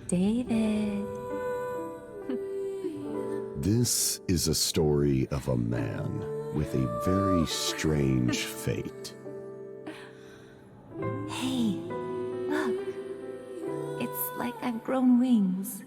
David. This is a story of a man with a very strange fate. Hey, look. It's like I've grown wings.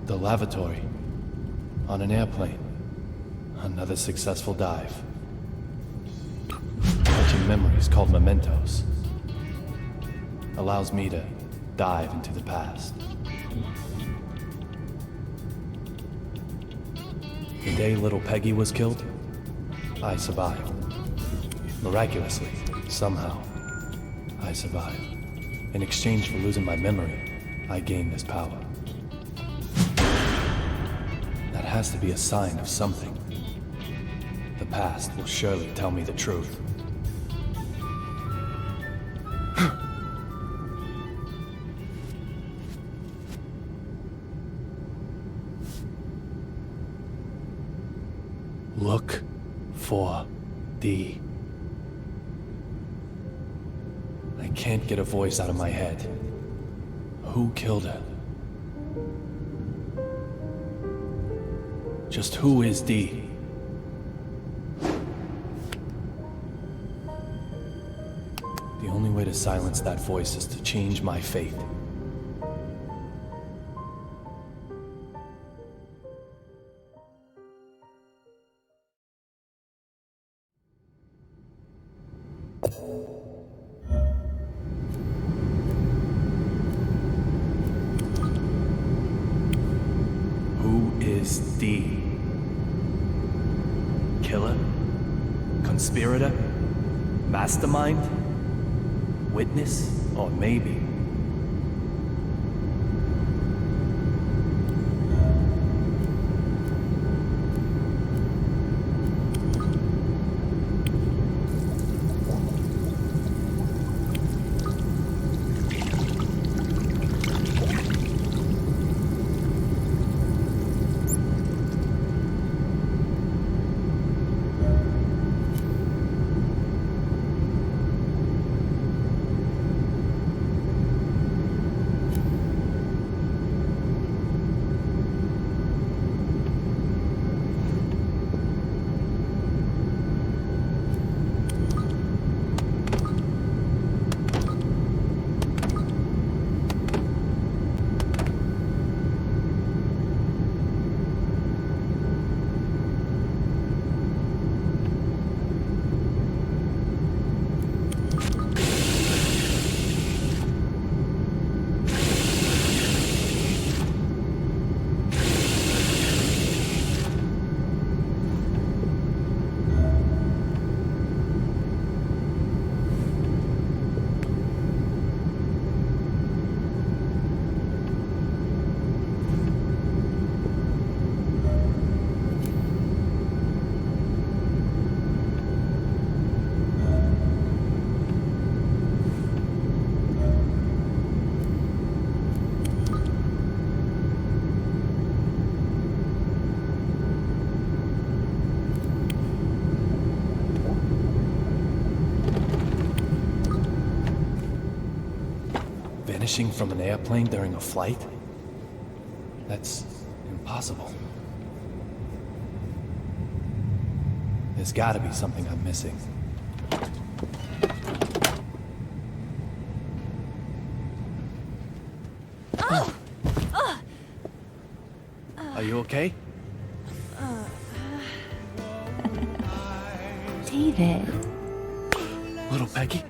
The lavatory. On an airplane. Another successful dive. Touching memories called mementos. Allows me to dive into the past. The day little Peggy was killed, I survived. Miraculously, somehow, I survived. In exchange for losing my memory, I gained this power. That has to be a sign of something. The past will surely tell me the truth. Look for D. I can't get a voice out of my head. Who killed her? Just who is D? The only way to silence that voice is to change my fate. Who is D? Killer? Conspirator? Mastermind? Witness? Or maybe... vanishing from an airplane during a flight? That's impossible. There's gotta be something I'm missing. Are you okay? David. Little Peggy?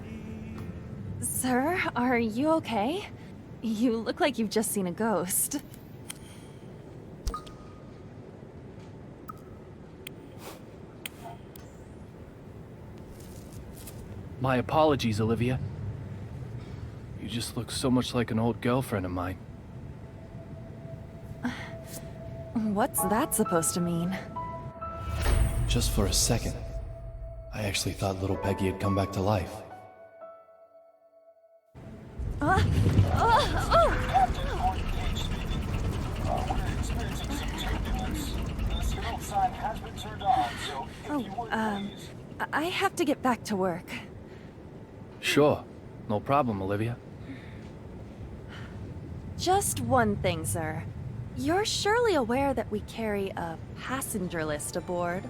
Sir, are you okay? You look like you've just seen a ghost. My apologies, Olivia. You just look so much like an old girlfriend of mine. What's that supposed to mean? Just for a second, I actually thought little Peggy had come back to life. I have to get back to work. Sure, no problem, Olivia. Just one thing, sir. You're surely aware that we carry a passenger list aboard.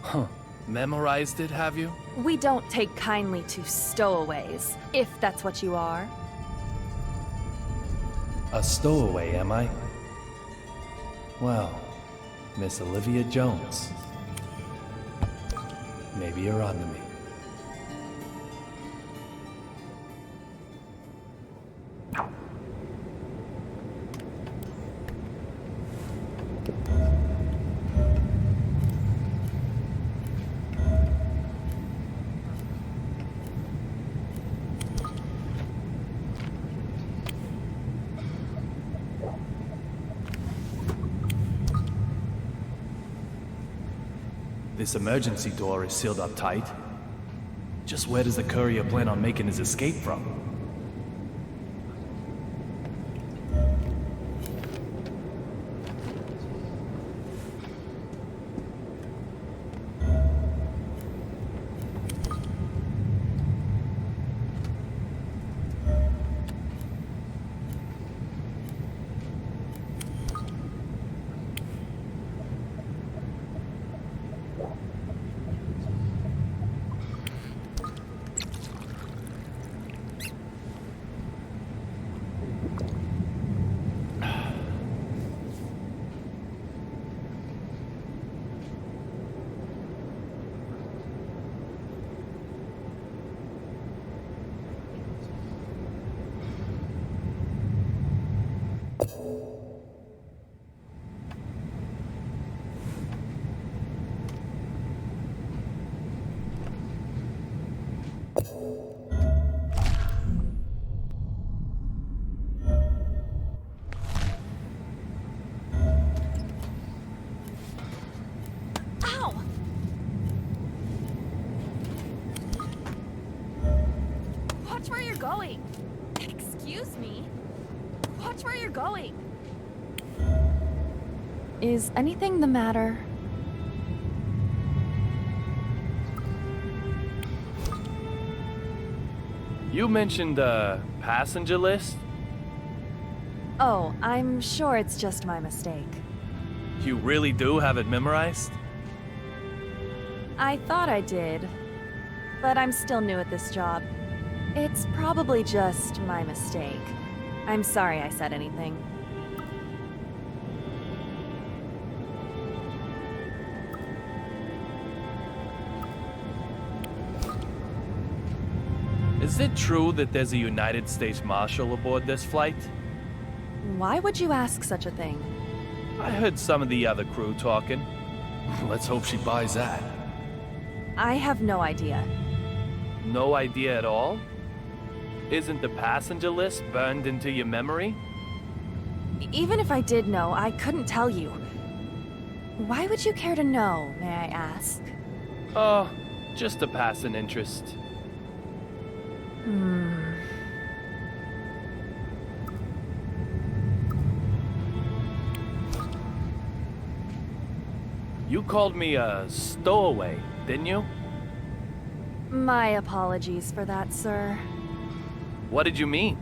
Huh. Memorized it, have you? We don't take kindly to stowaways, if that's what you are. A stowaway, am I? Well, Miss Olivia Jones. Maybe you're onto me. This emergency door is sealed up tight. Just where does the courier plan on making his escape from? Watch where you're going! Excuse me? Watch where you're going! Is anything the matter? You mentioned a passenger list? Oh, I'm sure it's just my mistake. You really do have it memorized? I thought I did, but I'm still new at this job. It's probably just my mistake. I'm sorry I said anything. Is it true that there's a United States Marshal aboard this flight? Why would you ask such a thing? I heard some of the other crew talking. Let's hope she buys that. I have no idea. No idea at all? Isn't the passenger list burned into your memory? Even if I did know, I couldn't tell you. Why would you care to know, may I ask? Oh, just a passing interest. You called me a stowaway, didn't you? My apologies for that, sir. What did you mean?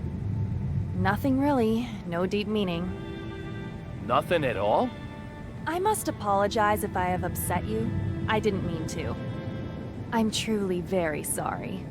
Nothing really. No deep meaning. Nothing at all? I must apologize if I have upset you. I didn't mean to. I'm truly very sorry.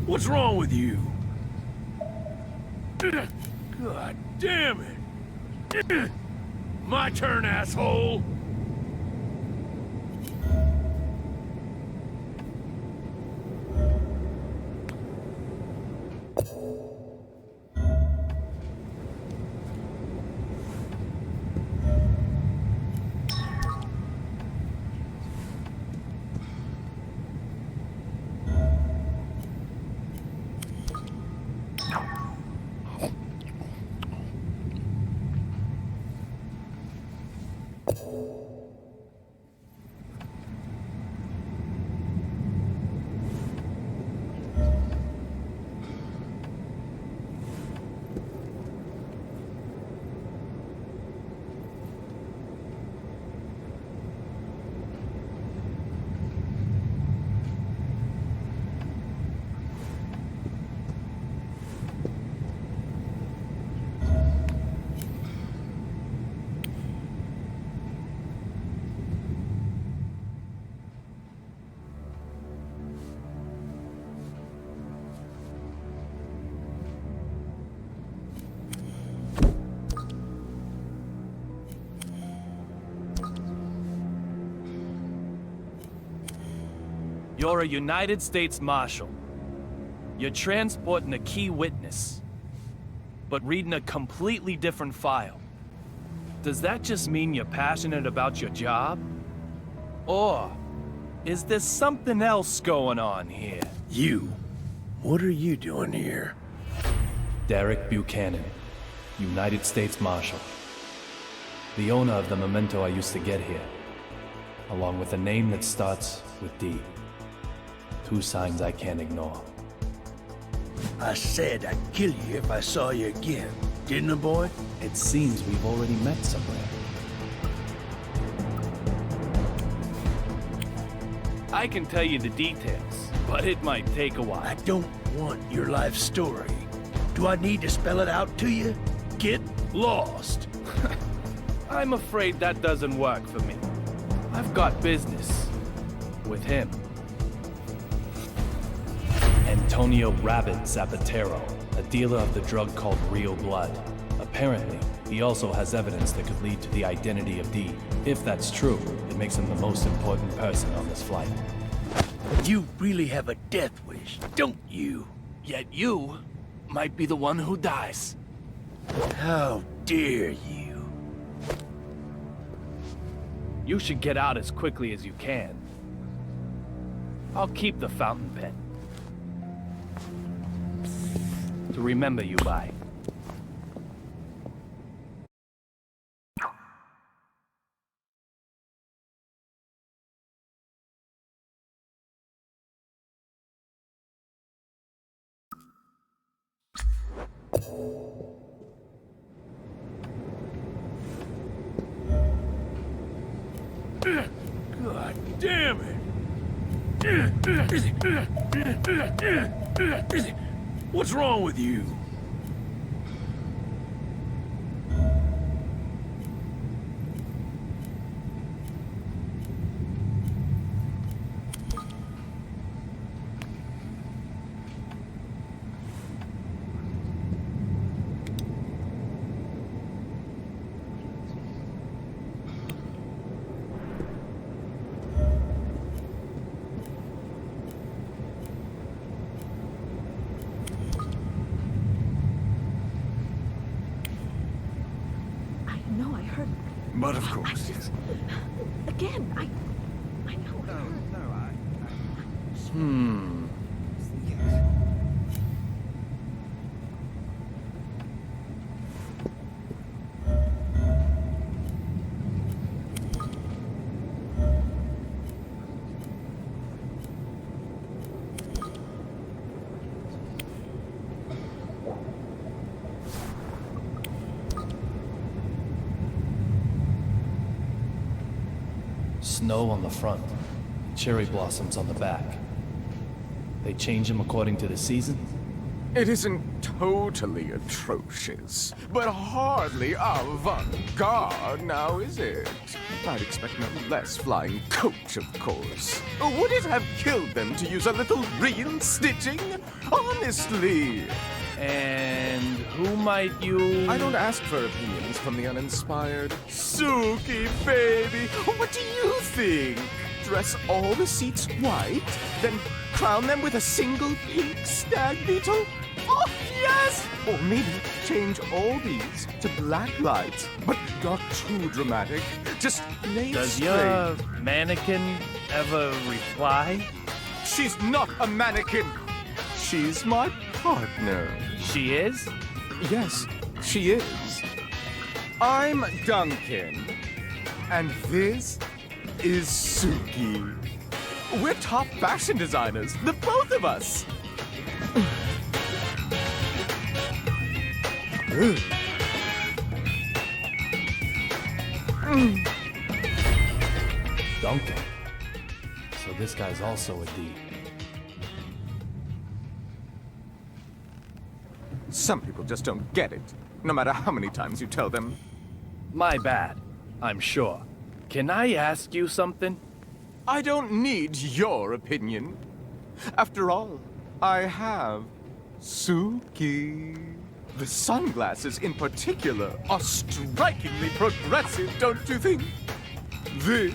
What's wrong with you? God damn it! My turn, asshole! You're a United States Marshal. You're transporting a key witness, but reading a completely different file. Does that just mean you're passionate about your job? Or is there something else going on here? You. What are you doing here? Derek Buchanan, United States Marshal. The owner of the memento I used to get here, along with a name that starts with D. Two signs I can't ignore. I said I'd kill you if I saw you again, didn't I, boy? It seems we've already met somewhere. I can tell you the details, but it might take a I while. don't want your life story. Do I need to spell it out to you? Get lost. I'm afraid that doesn't work for me. I've got business with him. Antonio Rabbit Zapatero, a dealer of the drug called Real Blood. Apparently, he also has evidence that could lead to the identity of D. If that's true, it makes him the most important person on this flight. You really have a death wish, don't you? Yet you might be the one who dies. How dare you? You should get out as quickly as you can. I'll keep the fountain pen to remember you by. God damn it! What's wrong with you? No, I heard. But of course. Again, I know. Snow on the front, cherry blossoms on the back. They change them according to the season? It isn't totally atrocious, but hardly avant-garde now, is it? I'd expect no less flying coach, of course. Would it have killed them to use a little real stitching? Honestly! And who might you... I don't ask for opinions from the uninspired. Suki, baby, what do you think? Dress all the seats white, then crown them with a single pink stag beetle? Oh, yes! Or maybe change all these to black lights, but not too dramatic. Just lay Does straight. your mannequin ever reply? She's not a mannequin. She's my partner. She is? Yes, she is. I'm Duncan. And this is Suki. We're top fashion designers, the both of us. Duncan. So this guy's also a D. Some people just don't get it, no matter how many times you tell them. My bad, I'm sure. Can I ask you something? I don't need your opinion. After all, I have Suki. The sunglasses in particular are strikingly progressive, don't you think? This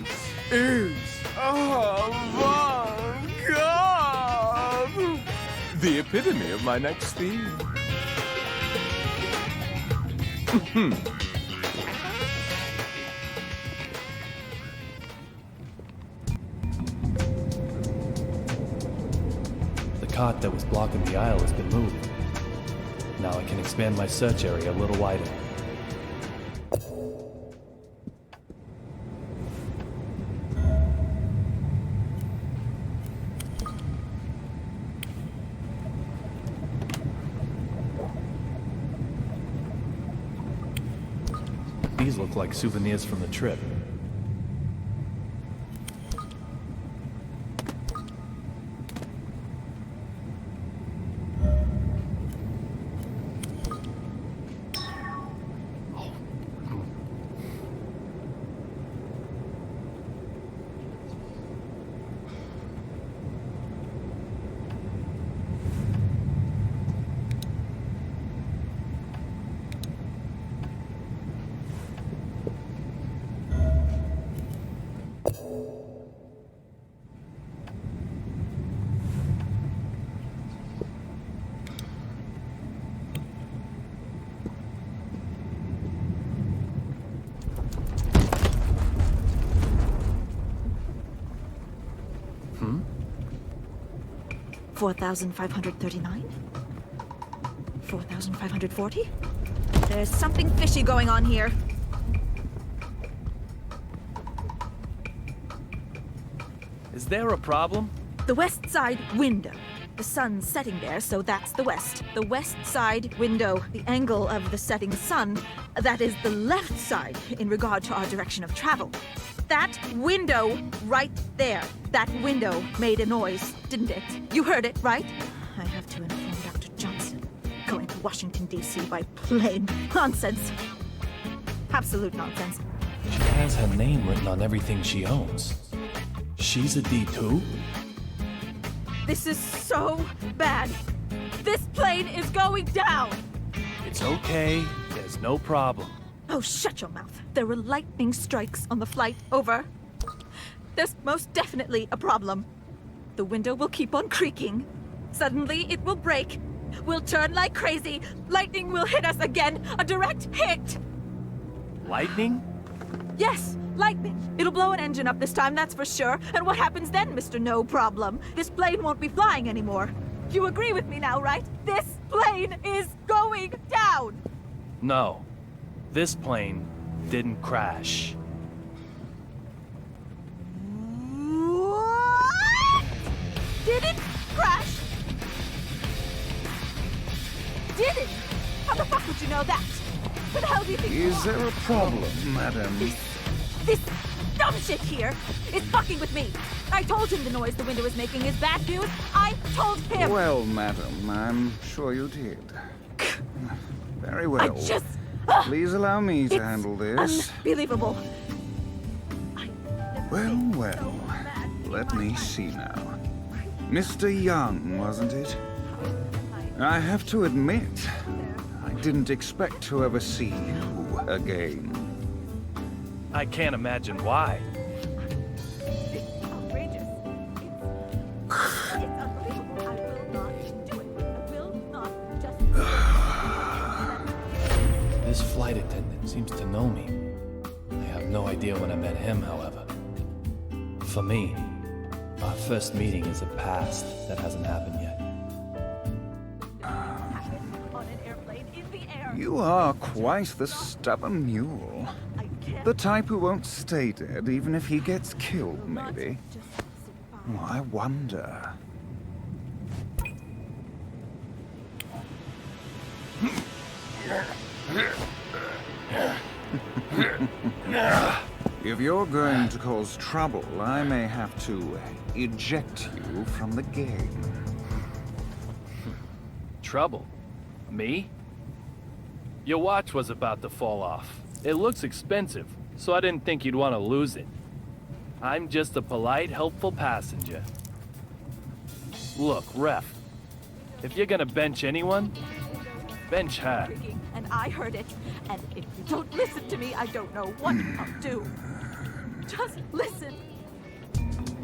is avant-garde. The epitome of my next theme. The cot that was blocking the aisle has been moved. Now I can expand my search area a little wider. These look like souvenirs from the trip. Hmm? 4,539? 4,540? There's something fishy going on here. Is there a problem? The west side window. The sun's setting there, so that's the west. The west side window. The angle of the setting sun, that is the left side in regard to our direction of travel. That window right there. That window made a noise, didn't it? You heard it, right? I have to inform Dr. Johnson. Going to Washington, D.C. by plane. Nonsense. Absolute nonsense. She has her name written on everything she owns. She's a D too? This is so bad. This plane is going down. It's okay. There's no problem. Oh, shut your mouth. There were lightning strikes on the flight over. There's most definitely a problem. The window will keep on creaking. Suddenly, it will break. We'll turn like crazy. Lightning will hit us again. A direct hit. Lightning? Yes, lightning. It'll blow an engine up this time, that's for sure. And what happens then, Mr. No Problem? This plane won't be flying anymore. You agree with me now, right? This plane is going down! No. This plane didn't crash. What? Did it crash? Did it? How the fuck would you know that? Where the hell do you think you Is are? there a problem, madam? This dumb shit here is fucking with me. I told him the noise the window is making is bad news. I told him. Well, madam, I'm sure you did. Very well. I just... Please allow me to it's handle this. Unbelievable. Well, well. Let me see now. Mr. Young, wasn't it? I have to admit, I didn't expect to ever see you again. I can't imagine why. It's outrageous. It's unbelievable. I will not do it. I will not just... This flight attendant seems to know me. I have no idea when I met him, however. For me, our first meeting is a past that hasn't happened yet. On an airplane in the air. You are quite the stubborn mule. I can't The type who won't stay dead even if he gets killed, not maybe. just sit by. Oh, I wonder. If you're going to cause trouble, I may have to eject you from the game. Trouble? Me? Your watch was about to fall off. It looks expensive, so I didn't think you'd want to lose it. I'm just a polite, helpful passenger. Look, Ref, if you're gonna bench anyone, bench her. Creaking, and I heard it. And if you don't listen to me, I don't know what I'll do. Just listen.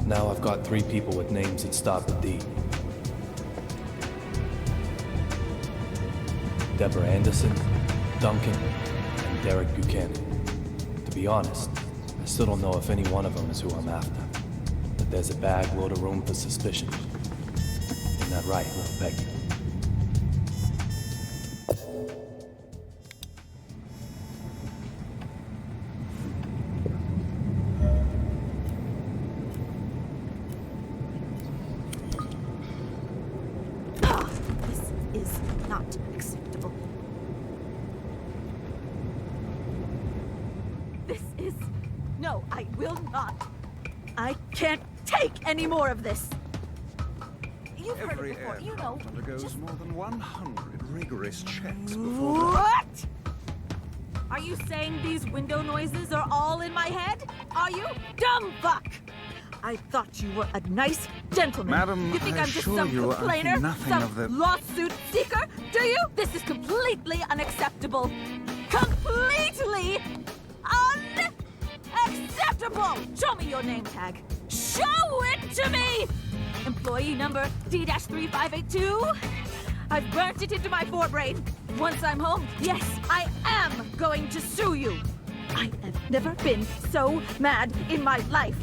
Now I've got 3 people with names that start with D. Deborah Anderson, Duncan, and Derek Buchanan. To be honest, I still don't know if any one of them is who I'm after. But there's a bag load of room for suspicion. Isn't that right, little Peggy? This is not acceptable. This is... No, I will not. I can't take any more of this. You've heard Every it before, you aircraft know. undergoes Just... more than 100 rigorous checks before... What? Are you saying these window noises are all in my head? Are you? Dumb fuck! I thought you were a nice gentleman. Madam, you think I I'm just assure some you, I complainer? think nothing some of the- lawsuit seeker? Do you? This is completely unacceptable. Completely unacceptable! Show me your name tag. Show it to me! Employee number D-3582? I've burnt it into my forebrain. Once I'm home, yes, I am going to sue you. I have never been so mad in my life.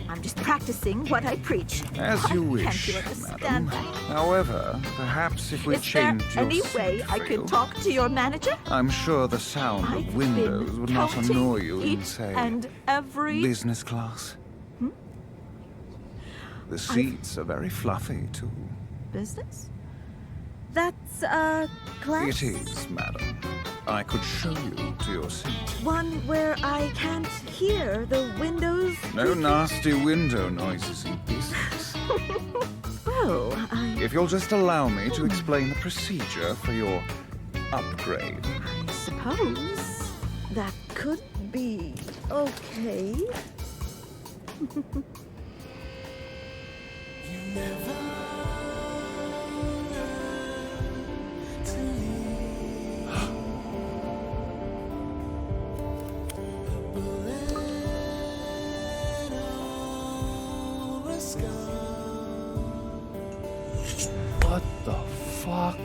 I'm just practicing what I preach. As you wish, Can't you understand madam. that? However, perhaps if we Is there change your any way seat I for could you, talk to your manager? I'm sure the sound I've of windows been would not counting annoy you in, each say, and every... business class. The seats are very fluffy, too. Business? That's, class? It is, madam. I could show you to your seat. One where I can't hear the windows. No creaking? nasty window noises in business. Well, If you'll just allow me to explain the procedure for your upgrade. I suppose that could be okay. What the fuck?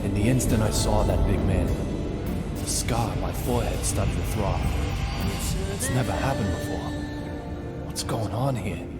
In the instant I saw that big man, the scar on my forehead started to throb. It's never happened before. What's going on here?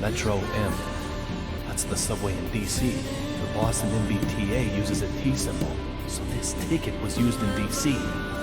Metro M. That's the subway in DC. The Boston MBTA uses a T symbol, so this ticket was used in DC.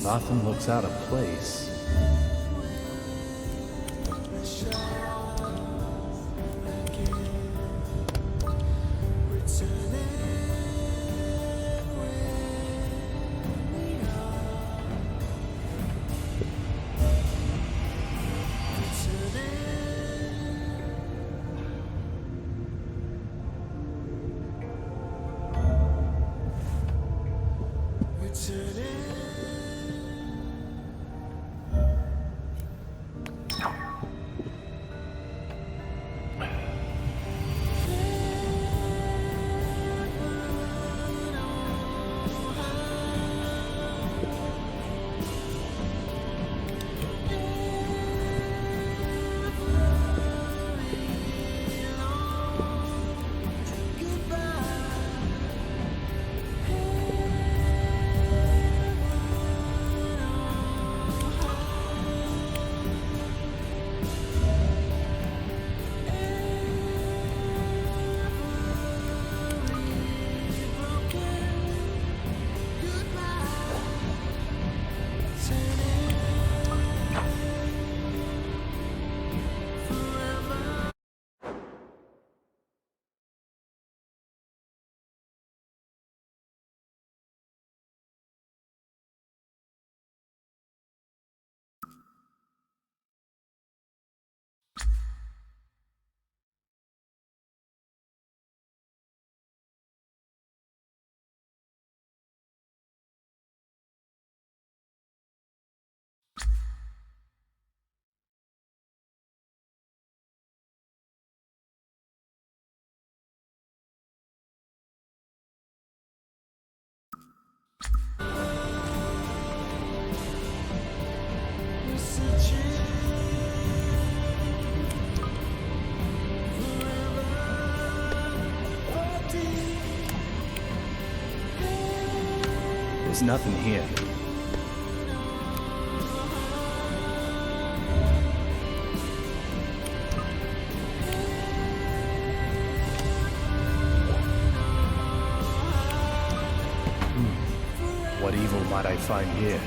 Nothing looks out of place. There's nothing here. What evil might I find here?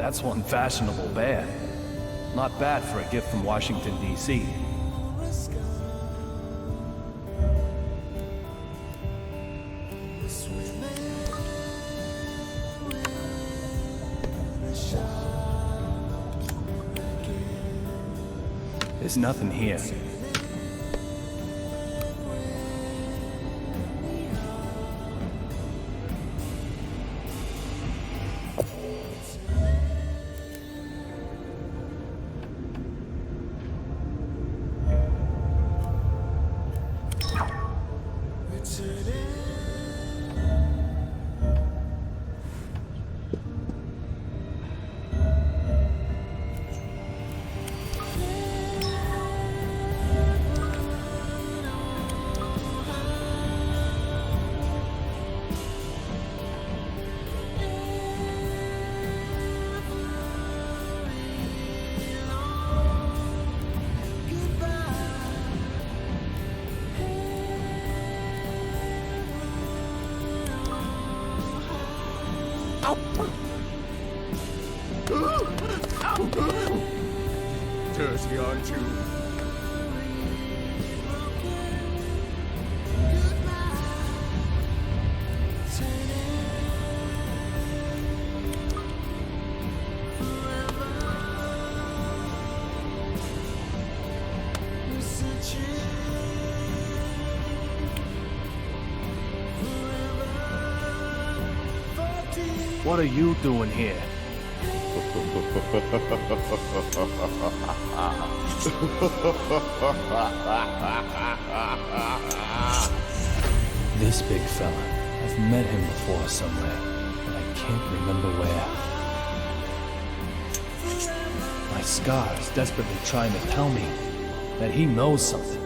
That's one fashionable bear. Not bad for a gift from Washington, D.C. There's nothing here. Dirty, aren't you? What are you doing here? This big fella. I've met him before somewhere, but I can't remember where. My scar's desperately trying to tell me that he knows something.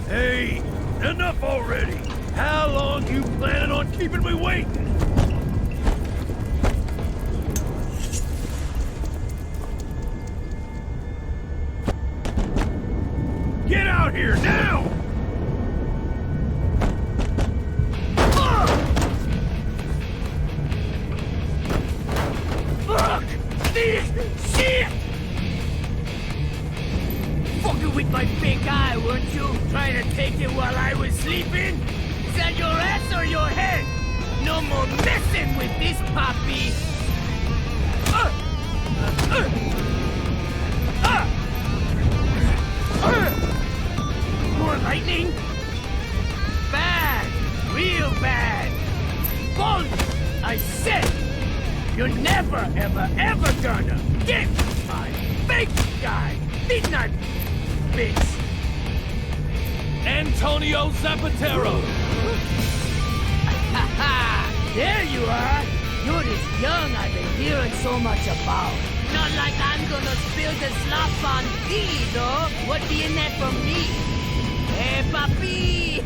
Hey, enough already! How long you planning on keeping me waiting? Get out here now! Fuck this shit! Fucking with my big eye, weren't you? Trying to take it while I was sleeping? Is that your ass or your head? No more messing with this puppy! More lightning? Bad! Real bad! Bolt! I said! You're never, ever, ever gonna get my big guy! Midnight bitch! Antonio Zapatero! Ha ha! There you are! You're this young I've been hearing so much about. Not like I'm gonna spill the slop on thee, though. What do you net from me? Hey, papi!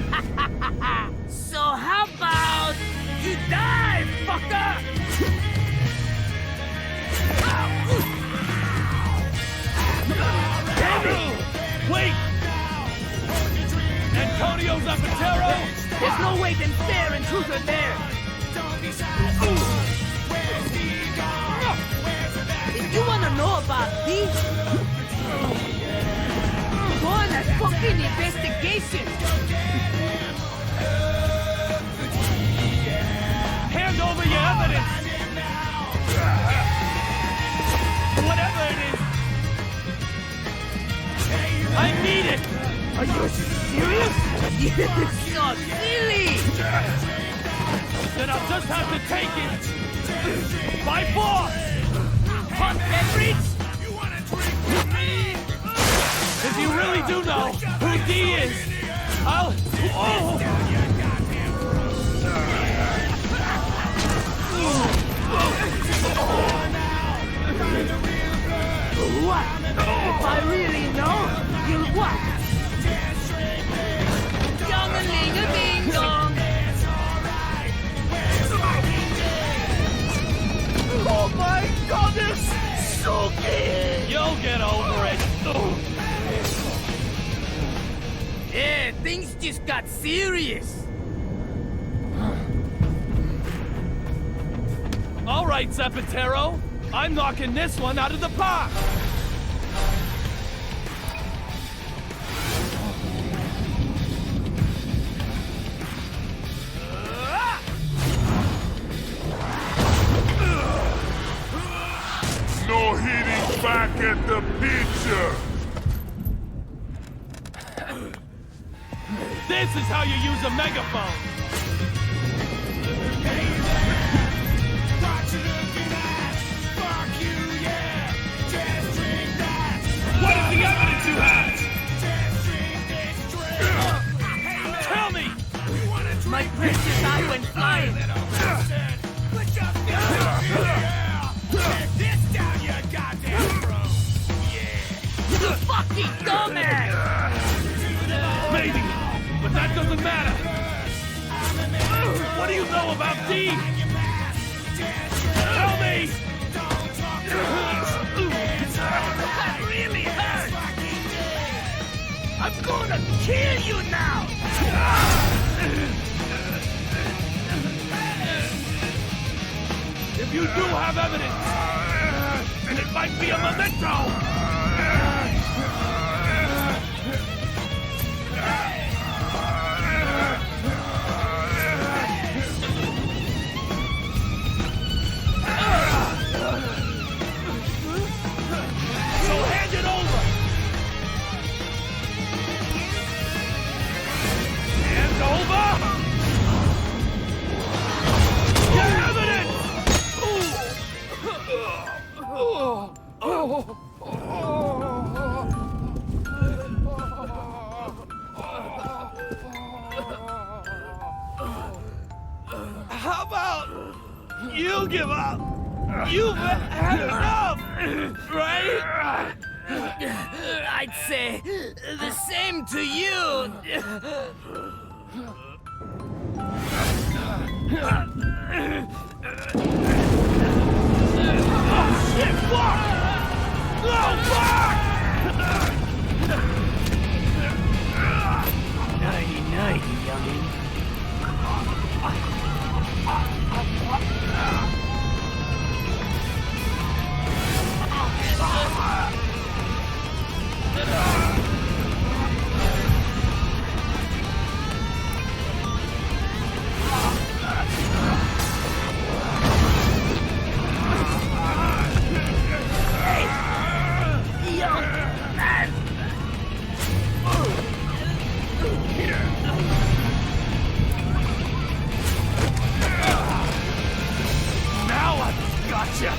So how about you die, fucker? Henry! Wait! Antonio Zapatero! There's no way them fair and truth are there. If you wanna know about these, go on a fucking investigation. Hand over your evidence! Whatever it is! I need it! Are you serious? You're so silly! Then I'll just have to take it! By force! Hot beverage? If you really do know who D is, I'll... Oh! What? If I really know, you'll what? Dong-a-ling-a-ding-dong! Oh my goodness! Suki! You'll get over it! Yeah, things just got serious. All right, Zapatero. I'm knocking this one out of the park! No hitting back at the picture! This is how you use a megaphone! What is the evidence you have? Tell me! My precious eye went flying. This down, you goddamn bro! You fucking dumbass! Maybe, but that doesn't matter. What do you know about D? Tell me! That really hurt! I'm gonna kill you now! If you do have evidence, And it might be a memento! So hand it over! Hand over! Get evidence! How about you give up? You've had enough, right? I'd say the same to you. Oh shit, fuck! No, fuck! Nighty-nighty, youngin'. Now I've gotcha!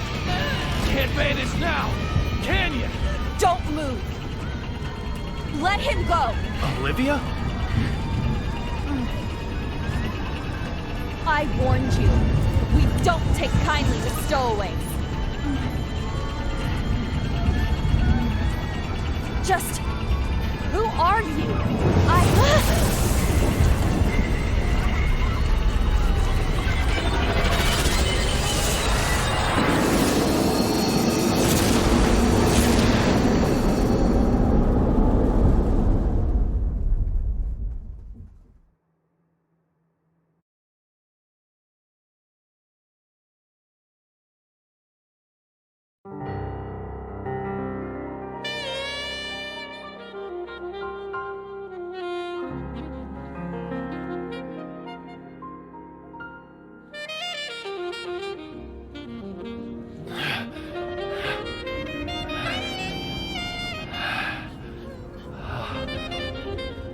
Can't vanish now, can you? Don't move! Let him go! Olivia? I warned you. We don't take kindly to stowaways. Just... who are you?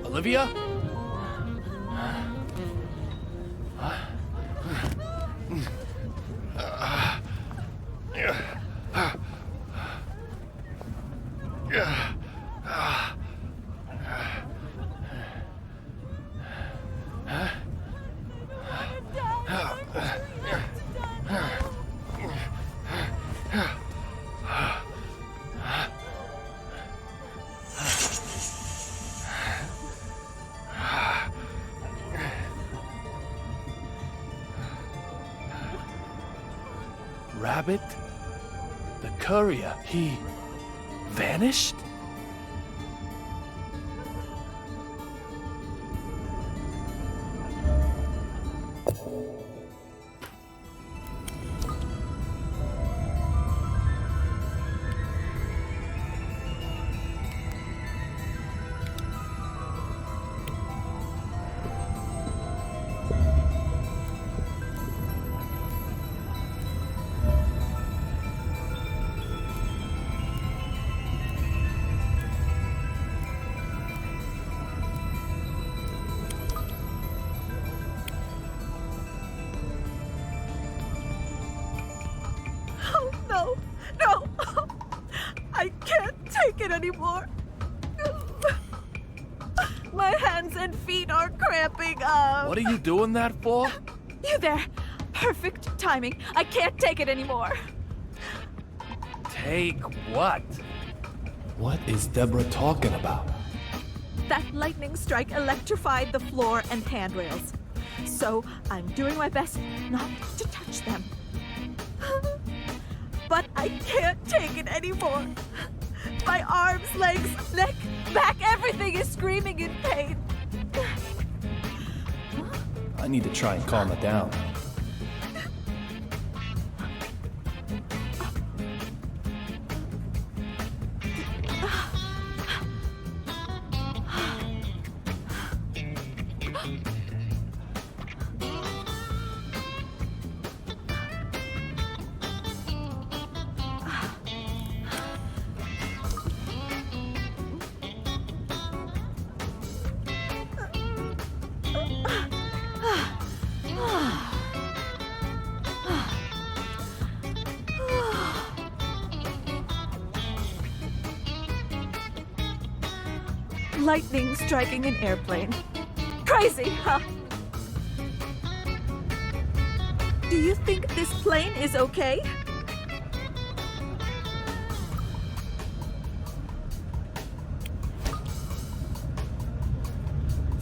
Olivia? Rabbit? The courier, he vanished? Anymore. My hands and feet are cramping up. What are you doing that for? You there. Perfect timing. I can't take it anymore. Take what? What is Deborah talking about? That lightning strike electrified the floor and handrails. So I'm doing my best not to touch them. But I can't take it anymore. My arms, legs, neck, back, everything is screaming in pain. I need to try and calm it down. Lightning striking an airplane. Crazy, huh? Do you think this plane is okay?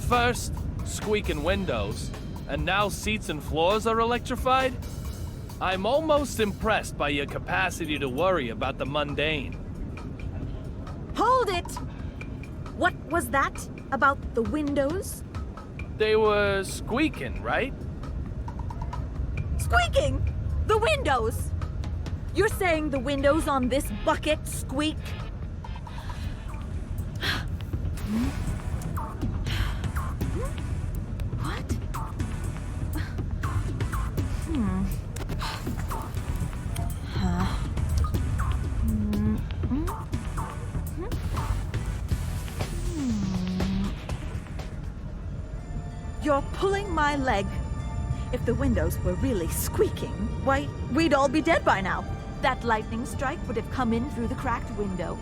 First, squeaking windows, and now seats and floors are electrified? I'm almost impressed by your capacity to worry about the mundane. Hold it! What was that about the windows? They were squeaking, right? Squeaking! The windows! You're saying the windows on this bucket squeak? What? You're pulling my leg. If the windows were really squeaking, why, we'd all be dead by now. That lightning strike would have come in through the cracked window.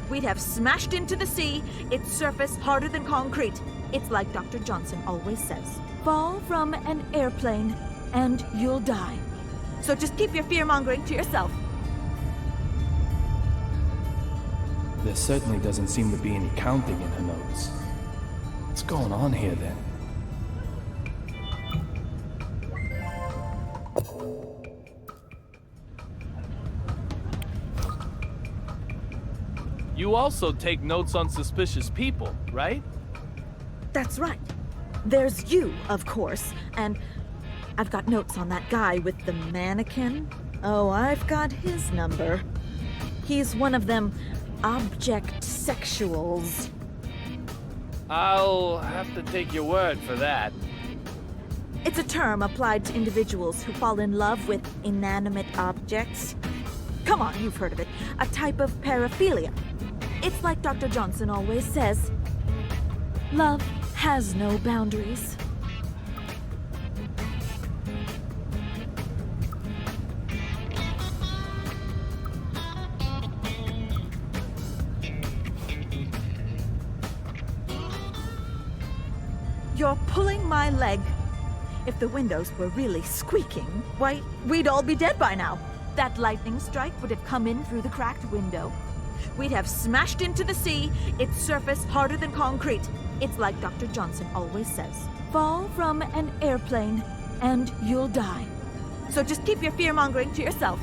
We'd have smashed into the sea, its surface harder than concrete. It's like Dr. Johnson always says. Fall from an airplane and you'll die. So just keep your fear-mongering to yourself. There certainly doesn't seem to be any counting in her notes. What's going on here then? You also take notes on suspicious people, right? That's right. There's you, of course, and I've got notes on that guy with the mannequin. Oh, I've got his number. He's one of them object sexuals. I'll have to take your word for that. It's a term applied to individuals who fall in love with inanimate objects. Come on, you've heard of it. A type of paraphilia. It's like Dr. Johnson always says, love has no boundaries. You're pulling my leg. If the windows were really squeaking, why, we'd all be dead by now. That lightning strike would have come in through the cracked window. We'd have smashed into the sea, its surface harder than concrete. It's like Dr. Johnson always says. Fall from an airplane and you'll die. So just keep your fear-mongering to yourself.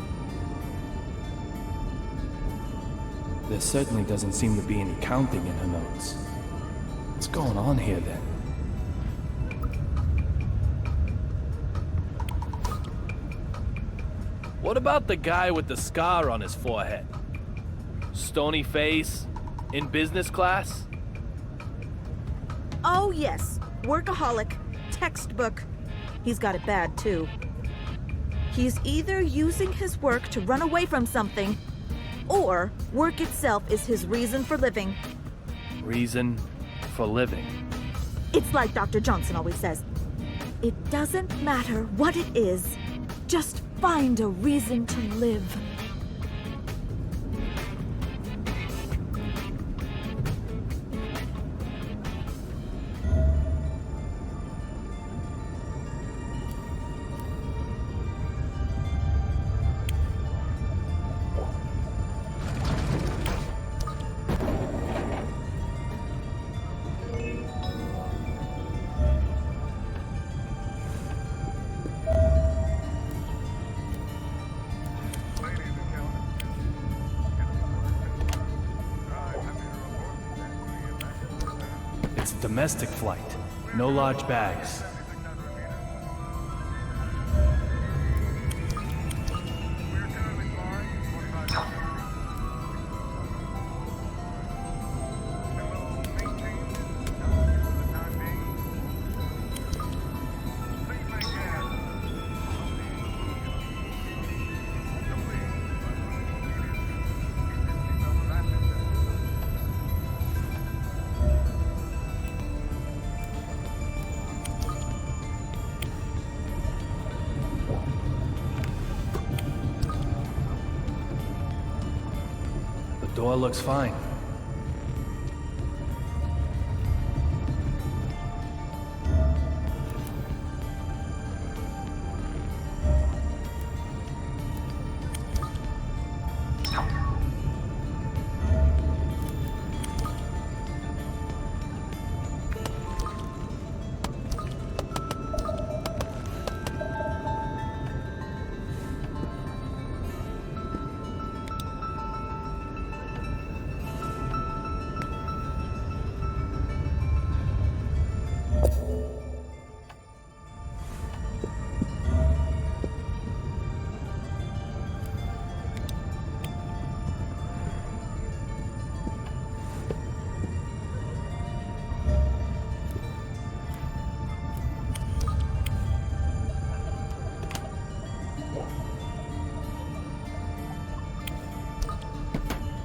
There certainly doesn't seem to be any counting in her notes. What's going on here then? What about the guy with the scar on his forehead? Stony face, in business class? Oh yes, workaholic, textbook. He's got it bad too. He's either using his work to run away from something, or work itself is his reason for living. Reason for living. It's like Dr. Johnson always says. It doesn't matter what it is, just find a reason to live. It's a domestic flight. No large bags. The door looks fine.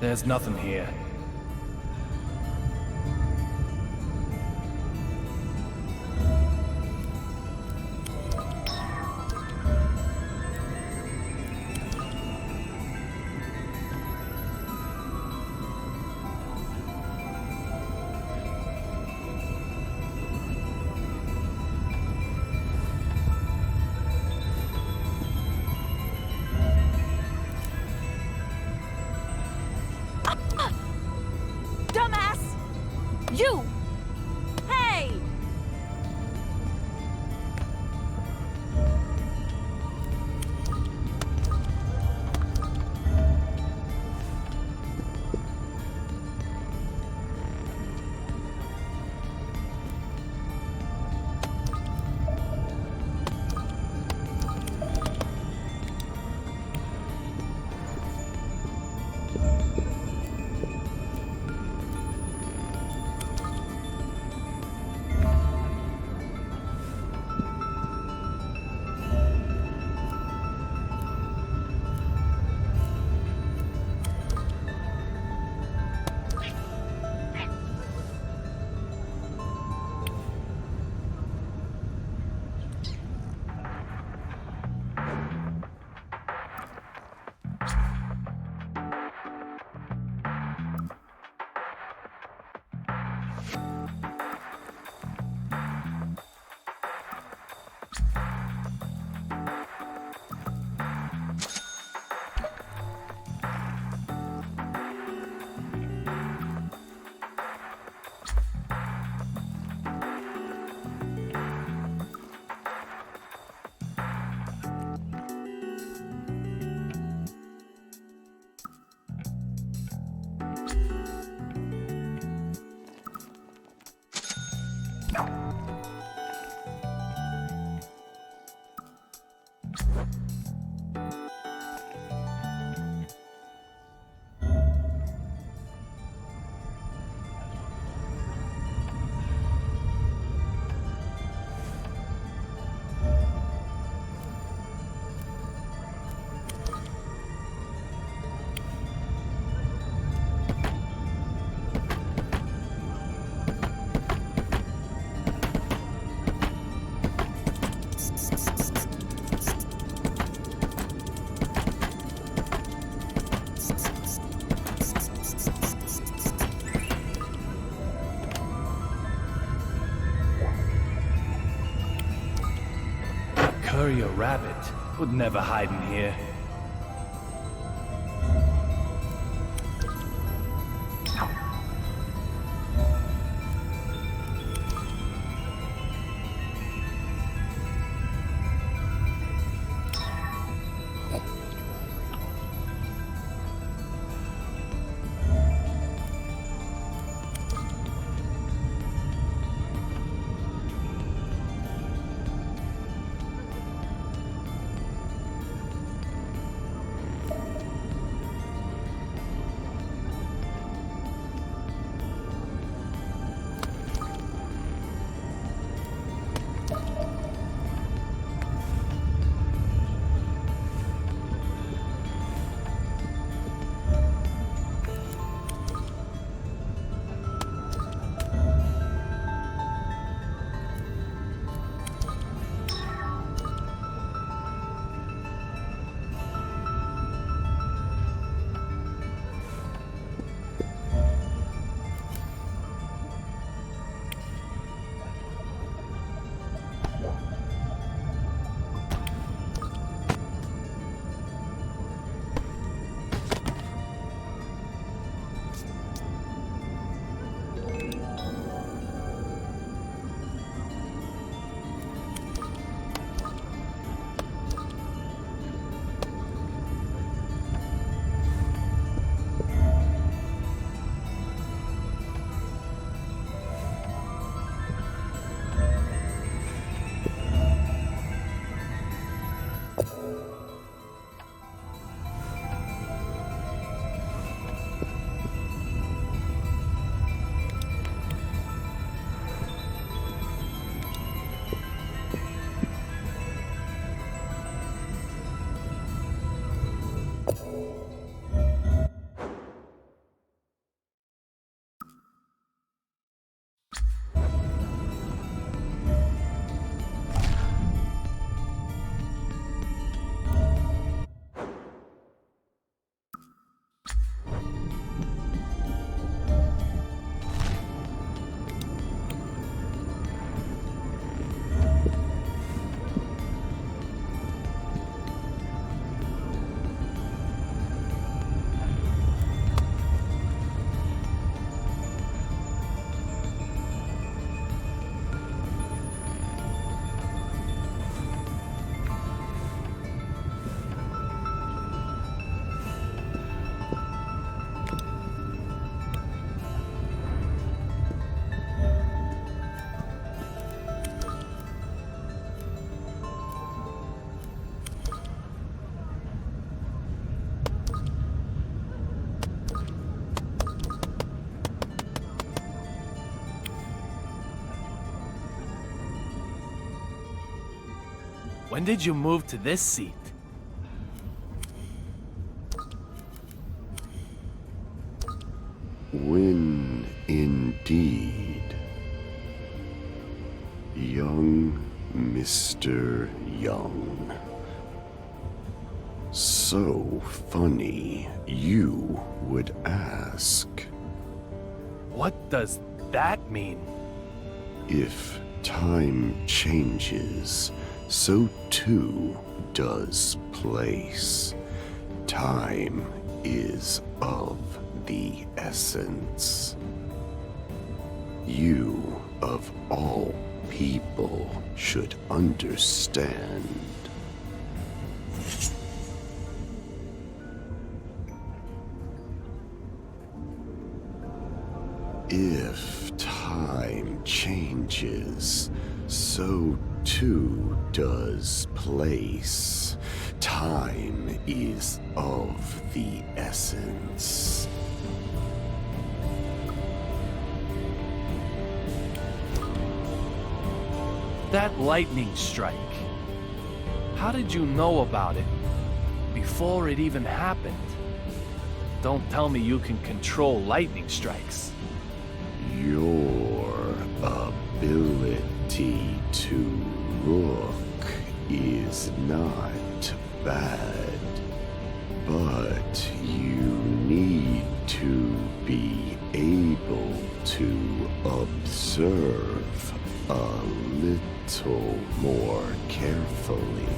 There's nothing here. Dumbass! You! Hey! Curry a rabbit would never hide in here. When did you move to this seat? When indeed, young Mr. Young. So funny you would ask. What does that mean? If time changes, so too does place. Time is of the essence. You, of all people, should understand. If time changes, so too does place. Time is of the essence. That lightning strike. How did you know about it before it even happened? Don't tell me you can control lightning strikes. Your ability to look is not bad, but you need to be able to observe a little more carefully.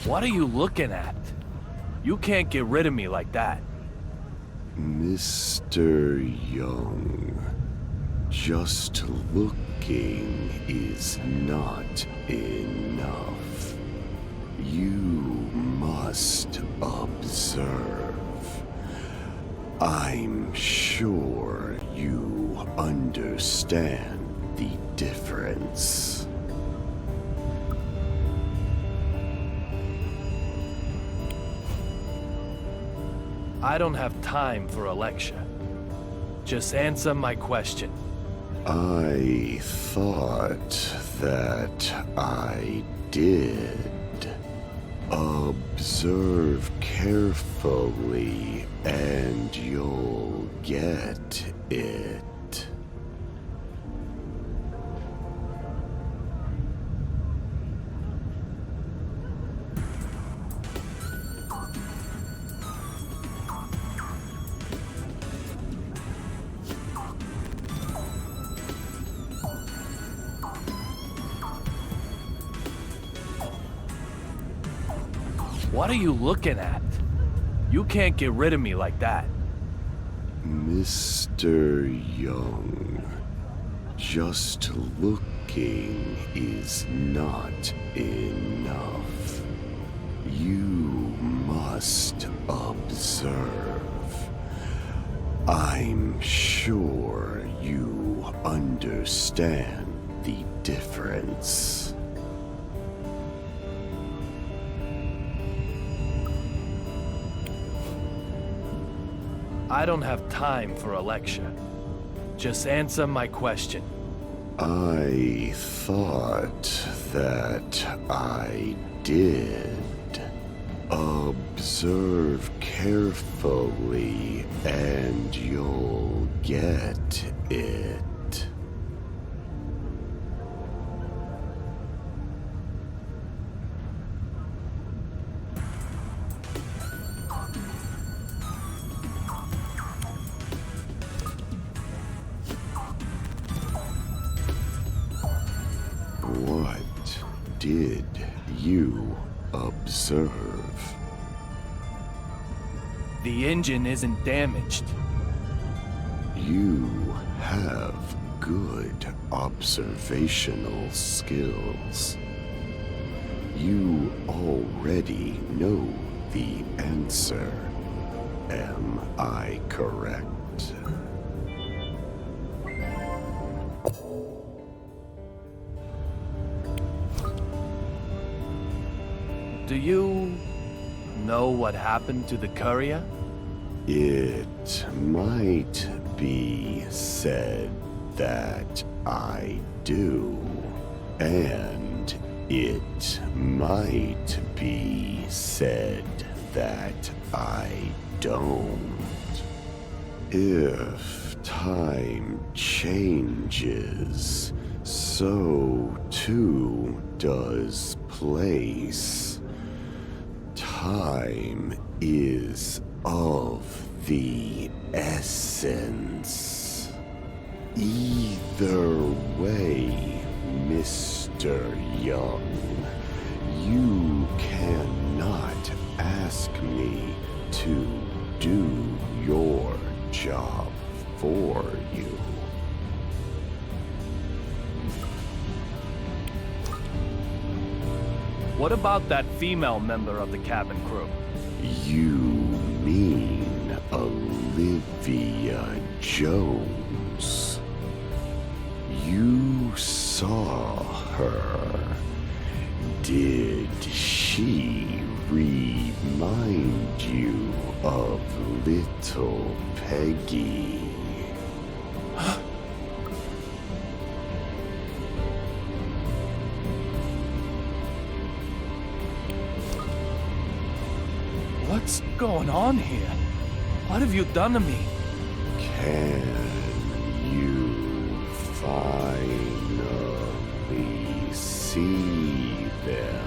What are you looking at? You can't get rid of me like that. Mr. Young, just looking is not enough. You must observe. I'm sure you understand the difference. I don't have time for a lecture. Just answer my question. I thought that I did. Observe carefully and you'll get it. What are you looking at? You can't get rid of me like that. Mr. Young, just looking is not enough. You must observe. I'm sure you understand the difference. I don't have time for a lecture. Just answer my question. I thought that I did. Observe carefully and you'll get it. What did you observe? The engine isn't damaged. You have good observational skills. You already know the answer. Am I correct? Do you know what happened to the courier? It might be said that I do, and it might be said that I don't. If time changes, so too does place. Time is of the essence. Either way, Mr. Young, you cannot ask me to do your job for you. What about that female member of the cabin crew? You mean Olivia Jones? You saw her. Did she remind you of little Peggy? What's going on here? What have you done to me? Can you finally see them?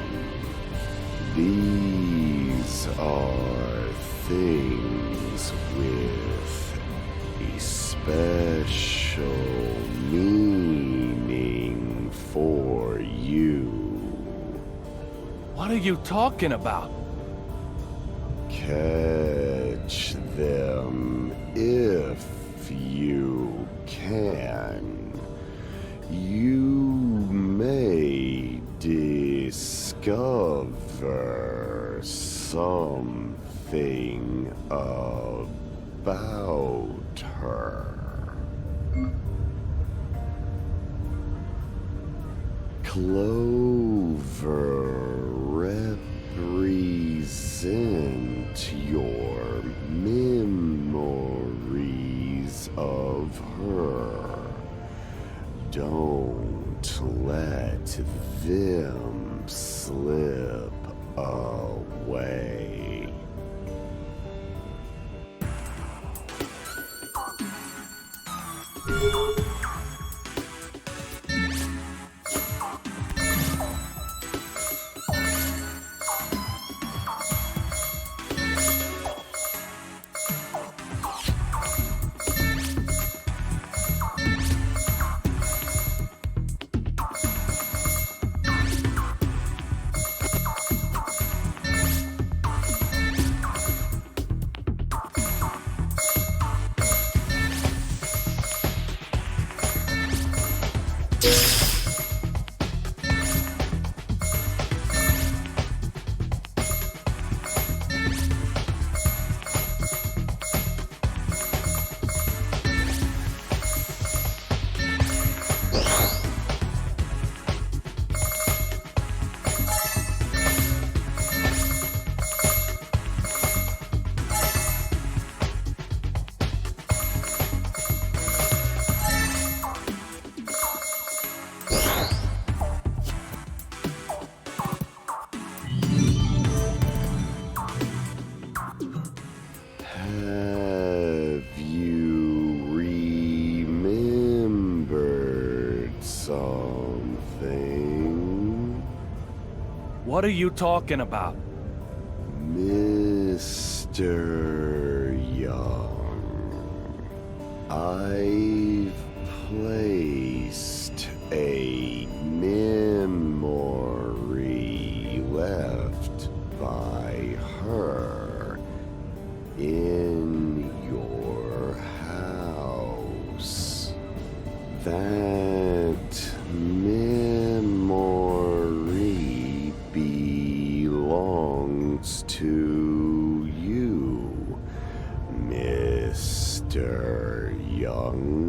These are things with a special meaning for you. What are you talking about? Catch them if you can. You may discover something about her. Clover represent your memories of her. Don't let them slip away. What are you talking about? Mr. Young, I've placed a memory left by her in your house. That memory belongs to you, Mr. Young.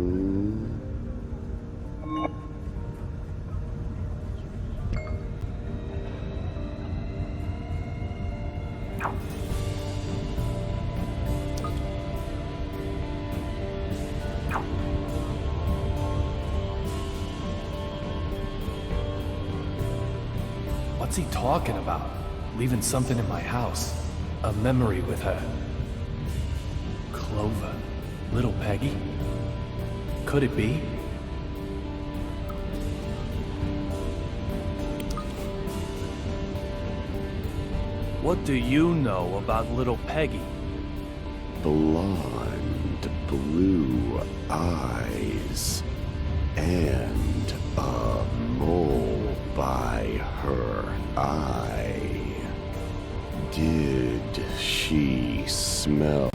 What's he talking about? Leaving something in my house. A memory with her. Clover. Little Peggy? Could it be? What do you know about little Peggy? Blonde, blue eyes, and a mole by her eye. Did she smell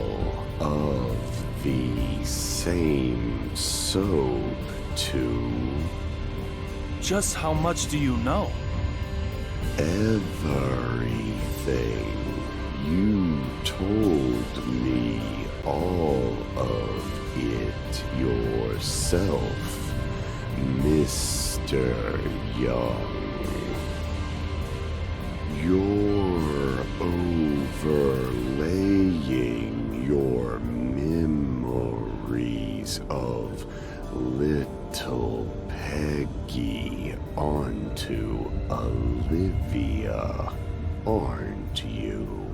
of the same soap too? Just how much do you know? Everything. You told me all of it yourself, Mr. Young. You're overlaying your memories of little Peggy onto Olivia, aren't you?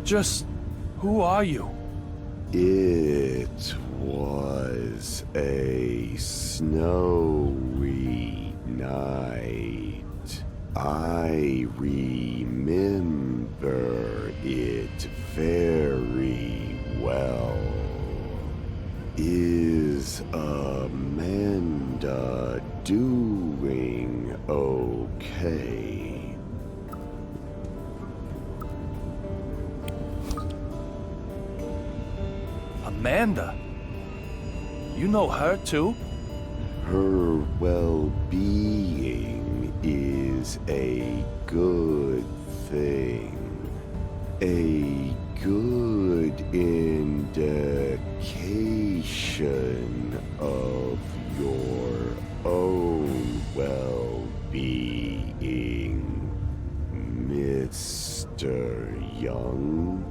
Just who are you? It was a snowy night. I remember it very well. Is Amanda doing okay? Amanda? You know her too? Her well-being is a good thing. A good indication of your own well-being, Mr. Young.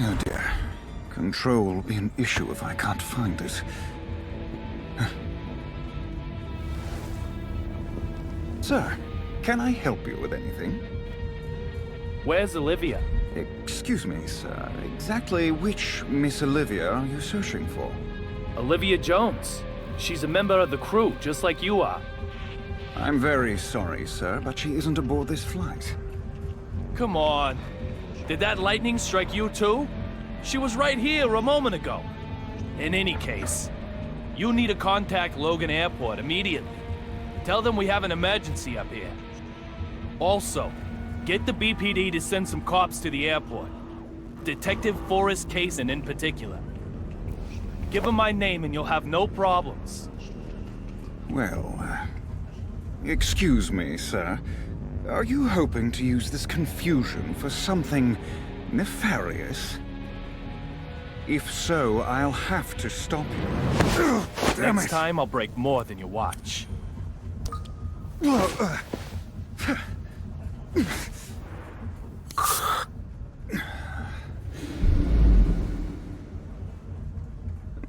Oh dear. Control will be an issue if I can't find it. Sir, can I help you with anything? Where's Olivia? Excuse me, sir. Exactly which Miss Olivia are you searching for? Olivia Jones. She's a member of the crew, just like you are. I'm very sorry, sir, but she isn't aboard this flight. Come on. Did that lightning strike you too? She was right here a moment ago. In any case, you need to contact Logan Airport immediately. Tell them we have an emergency up here. Also, get the BPD to send some cops to the airport. Detective Forrest Kaysen in particular. Give him my name and you'll have no problems. Well, excuse me, sir. Are you hoping to use this confusion for something nefarious? If so, I'll have to stop you. Damn Next it. time, I'll break more than you watch.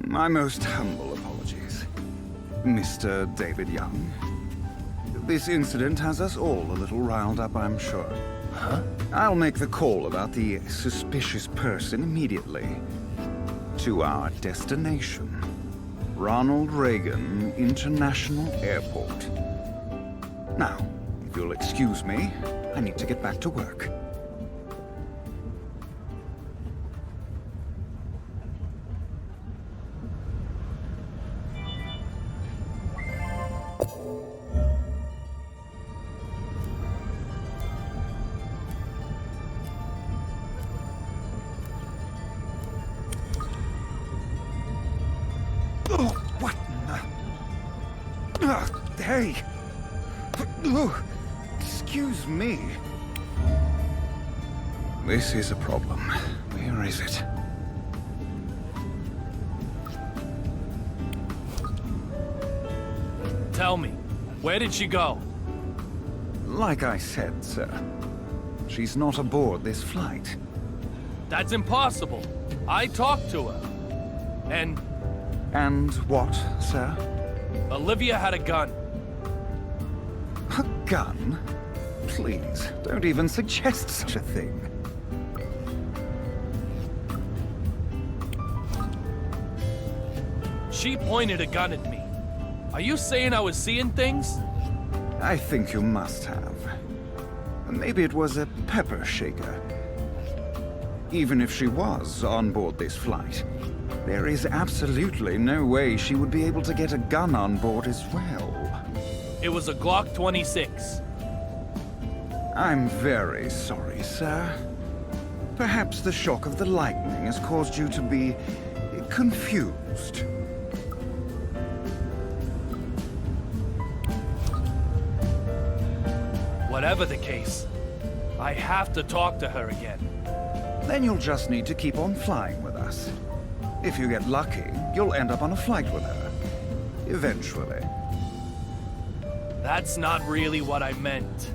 My most humble apologies, Mr. David Young. This incident has us all a little riled up, I'm sure. Huh? I'll make the call about the suspicious person immediately. To our destination, Ronald Reagan International Airport. Now, if you'll excuse me, I need to get back to work. Oh, what in the... hey! Excuse me. This is a problem. Where is it? Tell me, where did she go? Like I said, sir, she's not aboard this flight. That's impossible. I talked to her. And And what, sir? Olivia had a gun. A gun? Please, don't even suggest such a thing. She pointed a gun at me. Are you saying I was seeing things? I think you must have. Maybe it was a pepper shaker. Even if she was on board this flight, there is absolutely no way she would be able to get a gun on board as well. It was a Glock 26. I'm very sorry, sir. Perhaps the shock of the lightning has caused you to be confused. Whatever the case, I have to talk to her again. Then you'll just need to keep on flying with us. If you get lucky, you'll end up on a flight with her. Eventually. That's not really what I meant.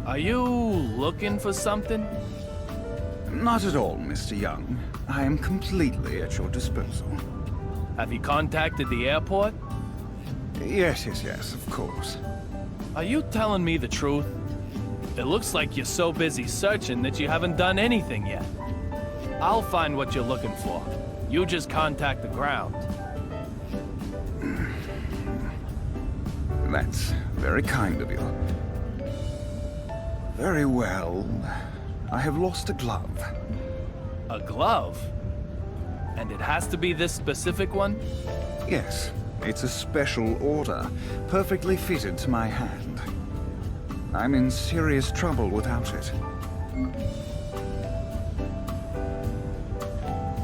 Are you looking for something? Not at all, Mr. Young. I am completely at your disposal. Have you contacted the airport? Yes, of course. Are you telling me the truth? It looks like you're so busy searching that you haven't done anything yet. I'll find what you're looking for. You just contact the ground. That's very kind of you. Very well. I have lost a glove. A glove? And it has to be this specific one? Yes, it's a special order, perfectly fitted to my hand. I'm in serious trouble without it.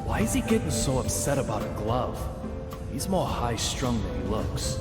Why is he getting so upset about a glove? He's more high-strung than he looks.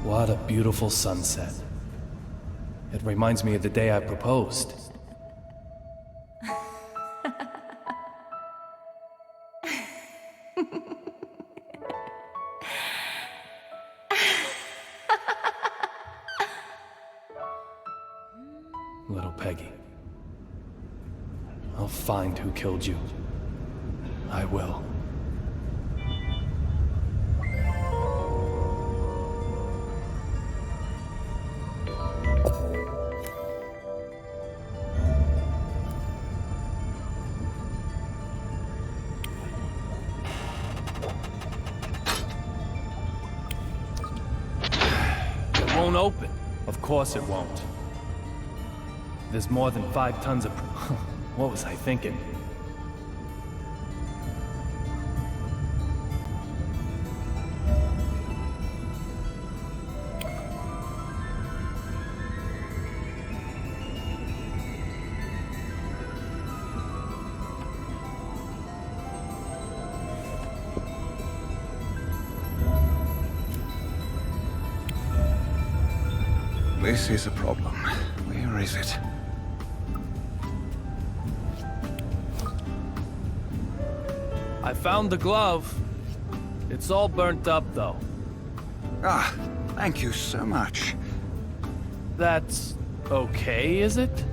What a beautiful sunset. It reminds me of the day I proposed. Little Peggy. I'll find who killed you. I will. It won't open. Of course it won't. There's more than 5 tons of... What was I thinking? This is a problem. Where is it? I found the glove. It's all burnt up, though. Ah, thank you so much. That's okay, is it?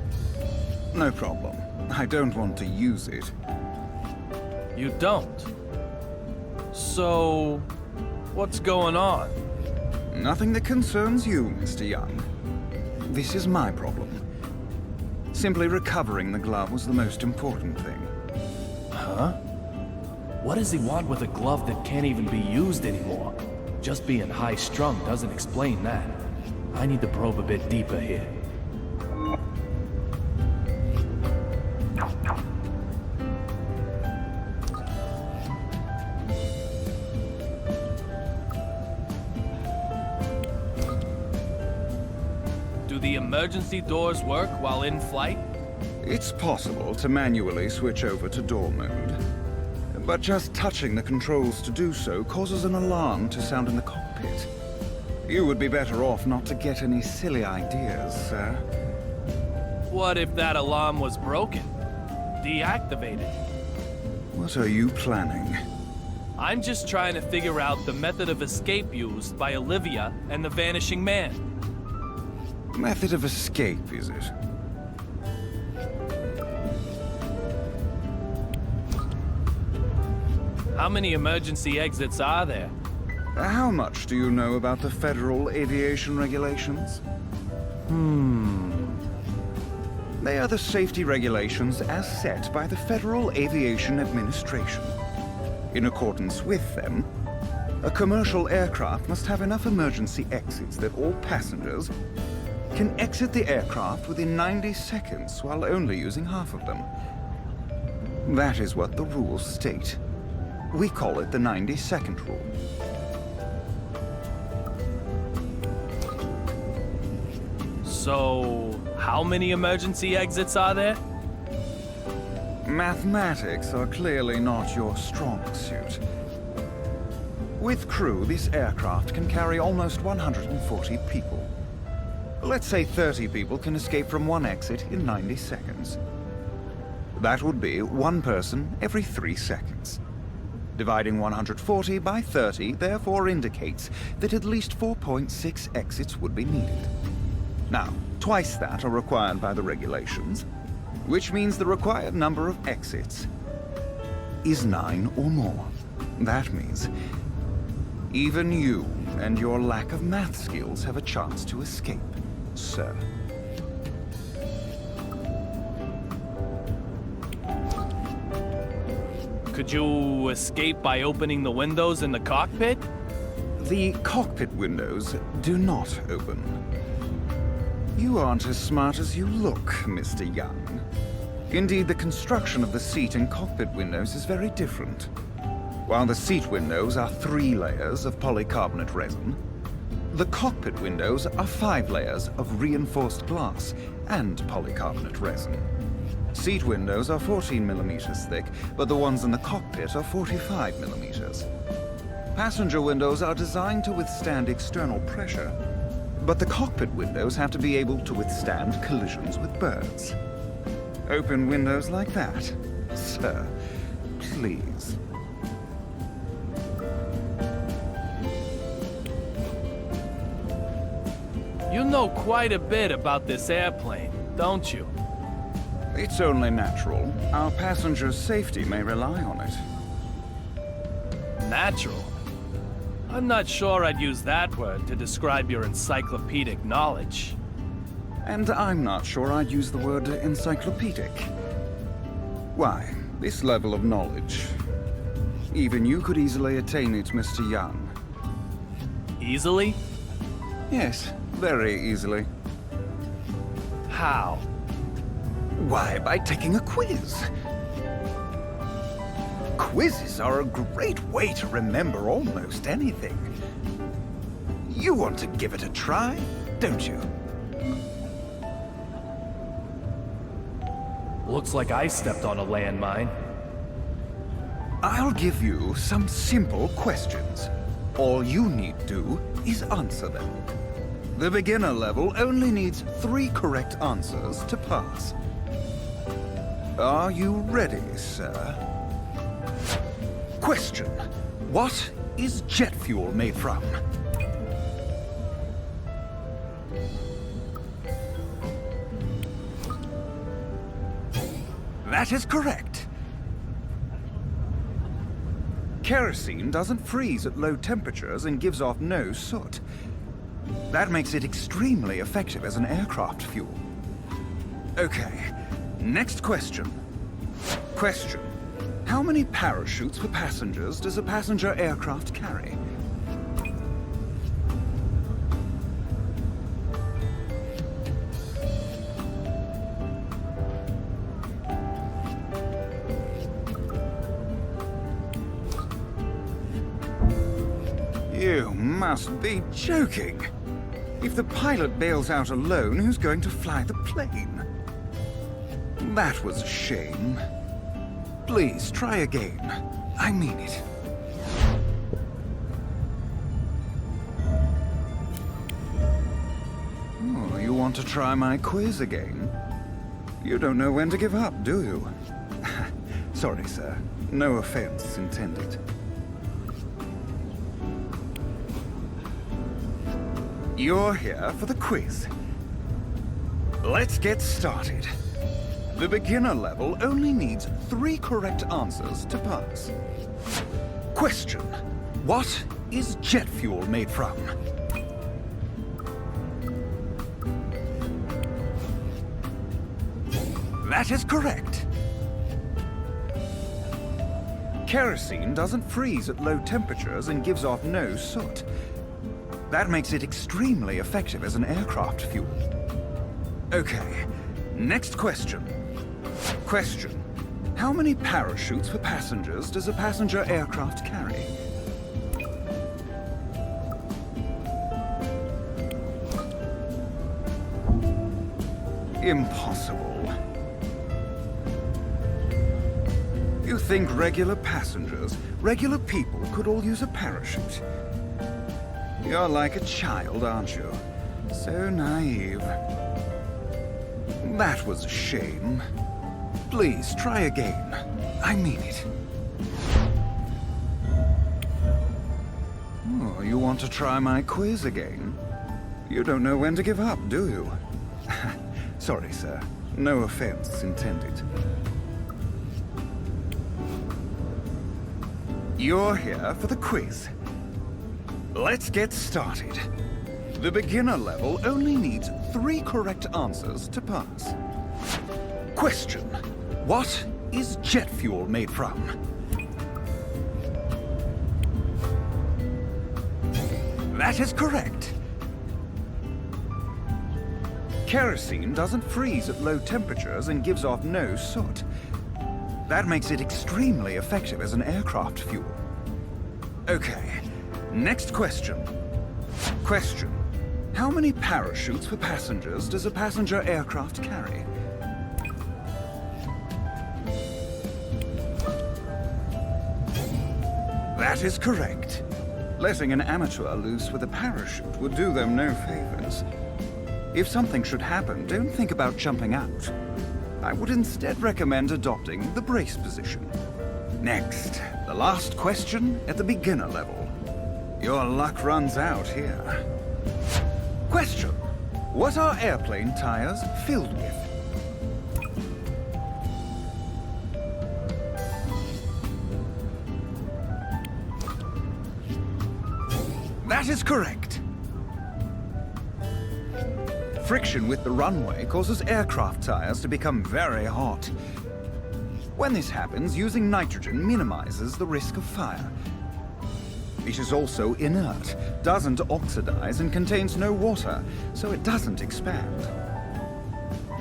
No problem. I don't want to use it. You don't? So, what's going on? Nothing that concerns you, Mr. Young. This is my problem. Simply recovering the glove was the most important thing. Huh? What does he want with a glove that can't even be used anymore? Just being high-strung doesn't explain that. I need to probe a bit deeper here. Do the emergency doors work while in flight? It's possible to manually switch over to door mode. But just touching the controls to do so causes an alarm to sound in the cockpit. You would be better off not to get any silly ideas, sir. What if that alarm was broken? Deactivated? What are you planning? I'm just trying to figure out the method of escape used by Olivia and the Vanishing Man. Method of escape, is it? How many emergency exits are there? How much do you know about the federal aviation regulations? They are the safety regulations as set by the Federal Aviation Administration. In accordance with them, a commercial aircraft must have enough emergency exits that all passengers can exit the aircraft within 90 seconds while only using half of them. That is what the rules state. We call it the 90-second rule. So, how many emergency exits are there? Mathematics are clearly not your strong suit. With crew, this aircraft can carry almost 140 people. Let's say 30 people can escape from one exit in 90 seconds. That would be one person every 3 seconds. Dividing 140 by 30 therefore indicates that at least 4.6 exits would be needed. Now, twice that are required by the regulations, which means the required number of exits is 9 or more. That means even you and your lack of math skills have a chance to escape, sir. Could you escape by opening the windows in the cockpit? The cockpit windows do not open. You aren't as smart as you look, Mr. Young. Indeed, the construction of the seat and cockpit windows is very different. While the seat windows are 3 layers of polycarbonate resin, the cockpit windows are 5 layers of reinforced glass and polycarbonate resin. Seat windows are 14 millimeters thick, but the ones in the cockpit are 45 millimeters. Passenger windows are designed to withstand external pressure, but the cockpit windows have to be able to withstand collisions with birds. Open windows like that, sir, please. You know quite a bit about this airplane, don't you? It's only natural. Our passengers' safety may rely on it. Natural? I'm not sure I'd use that word to describe your encyclopedic knowledge. And I'm not sure I'd use the word encyclopedic. Why, this level of knowledge. Even you could easily attain it, Mr. Young. Easily? Yes, very easily. How? Why, by taking a quiz. Quizzes are a great way to remember almost anything. You want to give it a try, don't you? Looks like I stepped on a landmine. I'll give you some simple questions. All you need do is answer them. The beginner level only needs 3 correct answers to pass. Are you ready, sir? Question. What is jet fuel made from? That is correct. Kerosene doesn't freeze at low temperatures and gives off no soot. That makes it extremely effective as an aircraft fuel. Okay, next question. Question. How many parachutes for passengers does a passenger aircraft carry? You must be joking. If the pilot bails out alone, who's going to fly the plane? That was a shame. Please, try again. I mean it. Oh, you want to try my quiz again? You don't know when to give up, do you? Sorry, sir. No offense intended. You're here for the quiz. Let's get started. The beginner level only needs 3 correct answers to pass. Question. What is jet fuel made from? That is correct. Kerosene doesn't freeze at low temperatures and gives off no soot. That makes it extremely effective as an aircraft fuel. Okay, next question. Question. How many parachutes for passengers does a passenger aircraft carry? Impossible. You think regular passengers, regular people could all use a parachute? You're like a child, aren't you? So naive. That was a shame. Please, try again. I mean it. Oh, you want to try my quiz again? You don't know when to give up, do you? Sorry, sir. No offense intended. You're here for the quiz. Let's get started. The beginner level only needs 3 correct answers to pass. Question. What is jet fuel made from? That is correct. Kerosene doesn't freeze at low temperatures and gives off no soot. That makes it extremely effective as an aircraft fuel. Okay. Next question. Question. How many parachutes for passengers does a passenger aircraft carry? That is correct. Letting an amateur loose with a parachute would do them no favors. If something should happen, don't think about jumping out. I would instead recommend adopting the brace position. Next, the last question at the beginner level. Your luck runs out here. Question. What are airplane tires filled with? That is correct. Friction with the runway causes aircraft tires to become very hot. When this happens, using nitrogen minimizes the risk of fire. It is also inert, doesn't oxidize, and contains no water, so it doesn't expand.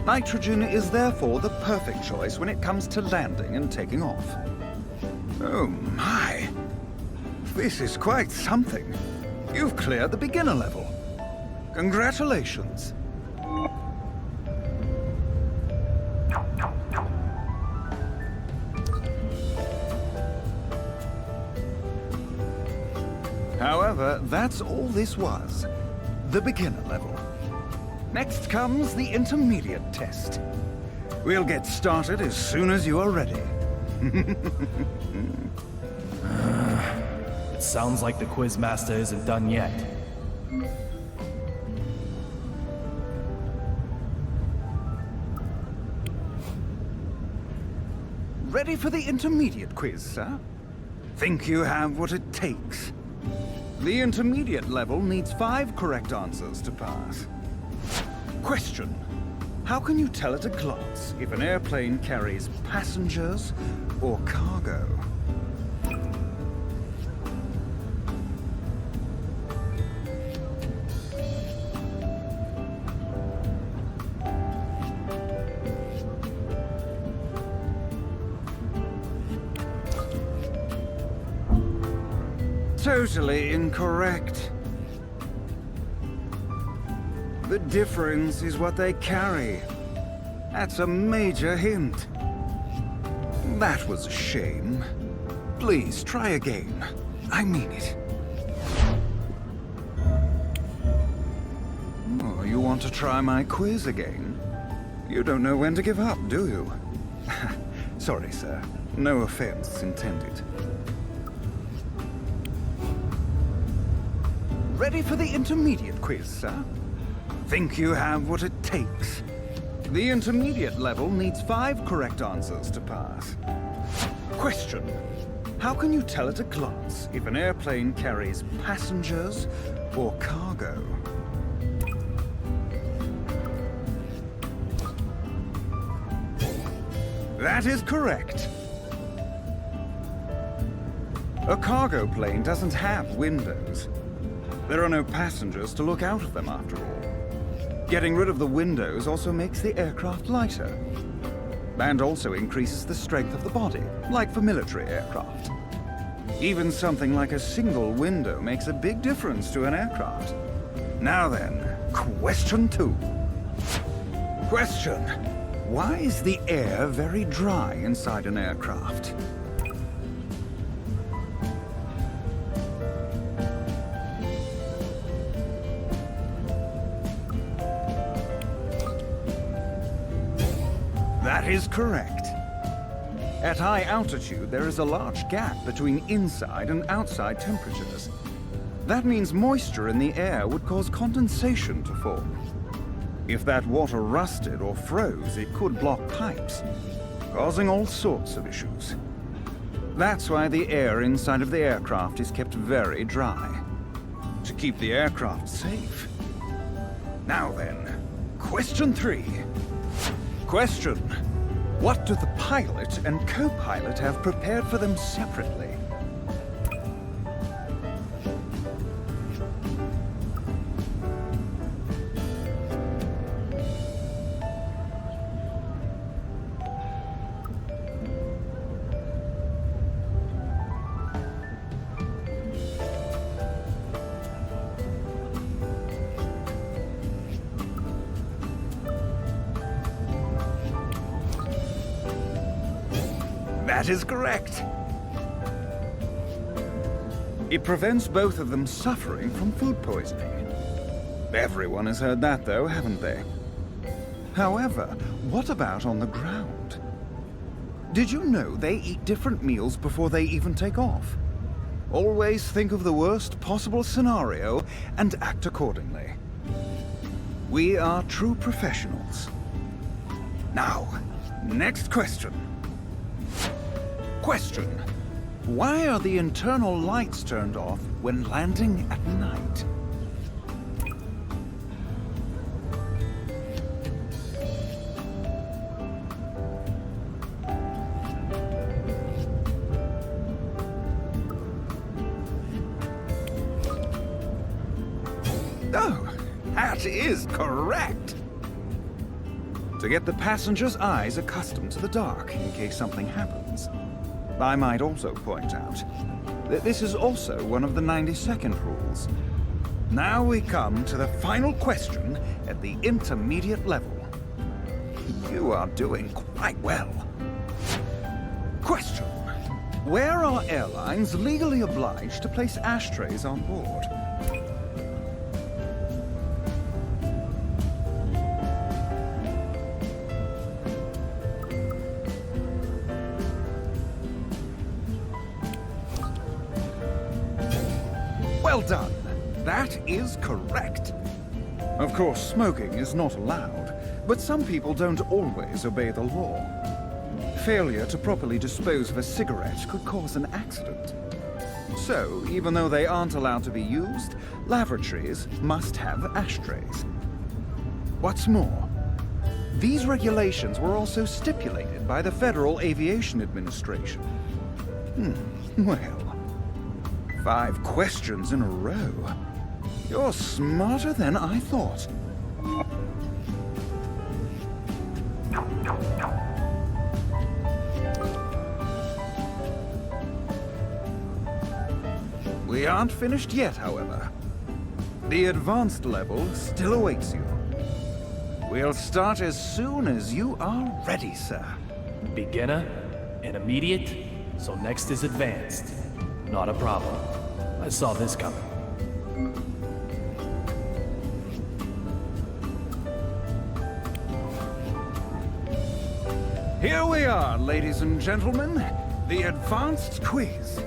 Nitrogen is therefore the perfect choice when it comes to landing and taking off. Oh my! This is quite something. You've cleared the beginner level. Congratulations. However, that's all this was. the beginner level. Next comes the intermediate test. We'll get started as soon as you are ready. It sounds like the Quizmaster isn't done yet. Ready for the intermediate quiz, sir? Think you have what it takes? The intermediate level needs 5 correct answers to pass. Question. How can you tell at a glance if an airplane carries passengers or cargo? Totally incorrect. The difference is what they carry. That's a major hint. That was a shame. Please, try again. I mean it. Oh, you want to try my quiz again? You don't know when to give up, do you? Sorry, sir. No offense intended. Ready for the intermediate quiz, sir? Think you have what it takes? The intermediate level needs 5 correct answers to pass. Question. How can you tell at a glance if an airplane carries passengers or cargo? That is correct. A cargo plane doesn't have windows. There are no passengers to look out of them, after all. Getting rid of the windows also makes the aircraft lighter, and also increases the strength of the body, like for military aircraft. Even something like a single window makes a big difference to an aircraft. Now then, question 2. Question. Why is the air very dry inside an aircraft? That is correct. At high altitude, there is a large gap between inside and outside temperatures. That means moisture in the air would cause condensation to form. If that water rusted or froze, it could block pipes, causing all sorts of issues. That's why the air inside of the aircraft is kept very dry, to keep the aircraft safe. Now then, question 3. Question. What do the pilot and co-pilot have prepared for them separately? That is correct. It prevents both of them suffering from food poisoning. Everyone has heard that, though, haven't they? However, what about on the ground? Did you know they eat different meals before they even take off? Always think of the worst possible scenario and act accordingly. We are true professionals. Now, next question. Question. Why are the internal lights turned off when landing at night? Oh, that is correct. To get the passengers' eyes accustomed to the dark in case something happens. I might also point out that this is also one of the 90-second rules. Now we come to the final question at the intermediate level. You are doing quite well. Question. Where are airlines legally obliged to place ashtrays on board? is correct. Of course, smoking is not allowed, but some people don't always obey the law. Failure to properly dispose of a cigarette could cause an accident. So, even though they aren't allowed to be used, lavatories must have ashtrays. What's more, these regulations were also stipulated by the Federal Aviation Administration. Well, 5 questions in a row. You're smarter than I thought. We aren't finished yet, however. The advanced level still awaits you. We'll start as soon as you are ready, sir. Beginner, intermediate, so next is advanced. Not a problem. I saw this coming. Here we are, ladies and gentlemen. The advanced quiz.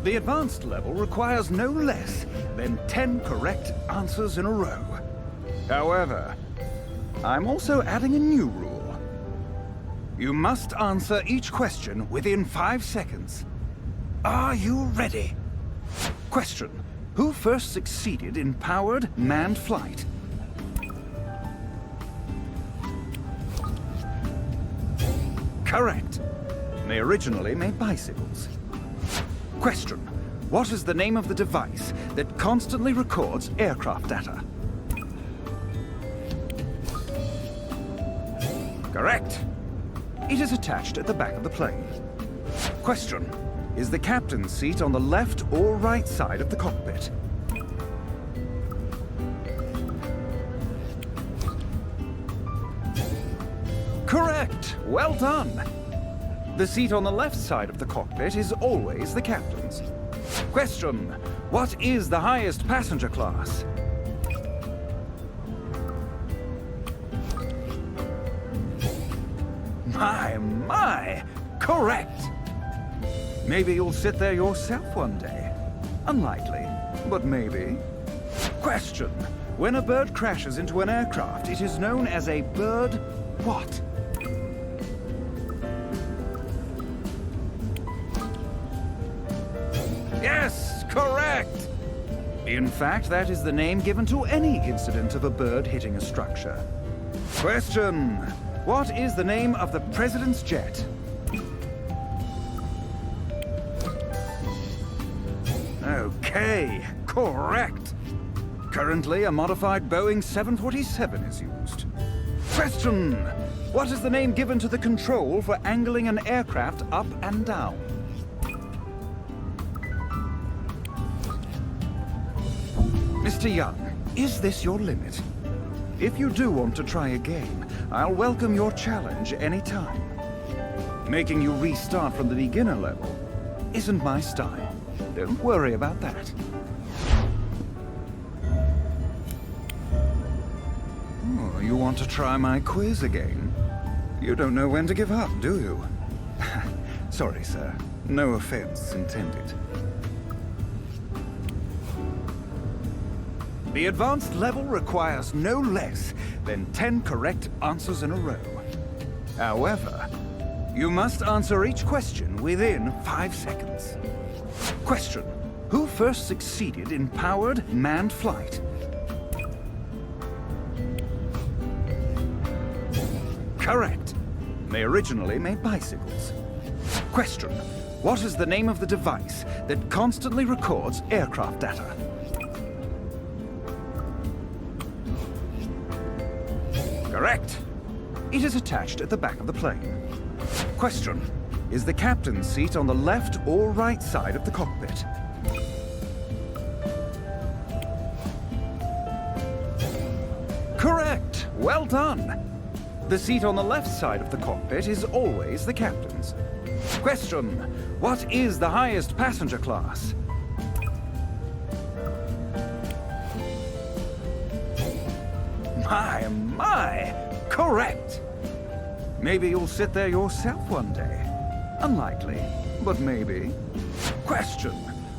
The advanced level requires no less than 10 correct answers in a row. However, I'm also adding a new rule. You must answer each question within 5 seconds. Are you ready? Question: who first succeeded in powered manned flight? Correct. They originally made bicycles. Question: what is the name of the device that constantly records aircraft data? Correct. It is attached at the back of the plane. Question: is the captain's seat on the left or right side of the cockpit? Correct! Well done! The seat on the left side of the cockpit is always the captain's. Question: what is the highest passenger class? My! Correct! Maybe you'll sit there yourself one day. Unlikely, but maybe. Question: when a bird crashes into an aircraft, it is known as a bird what? Yes, correct! In fact, that is the name given to any incident of a bird hitting a structure. Question: what is the name of the president's jet? Okay, correct. Currently, a modified Boeing 747 is used. Question: what is the name given to the control for angling an aircraft up and down? Mr. Young, is this your limit? If you do want to try a game, I'll welcome your challenge anytime. Making you restart from the beginner level isn't my style. Don't worry about that. Oh, you want to try my quiz again? You don't know when to give up, do you? Sorry, sir. No offense intended. The advanced level requires no less than 10 correct answers in a row. However, you must answer each question within 5 seconds. Question: who first succeeded in powered manned flight? Correct. They originally made bicycles. Question: what is the name of the device that constantly records aircraft data? Correct. It is attached at the back of the plane. Question: is the captain's seat on the left or right side of the cockpit? Correct! Well done! The seat on the left side of the cockpit is always the captain's. Question: what is the highest passenger class? My! Correct! Maybe you'll sit there yourself one day. Unlikely, but maybe. Question: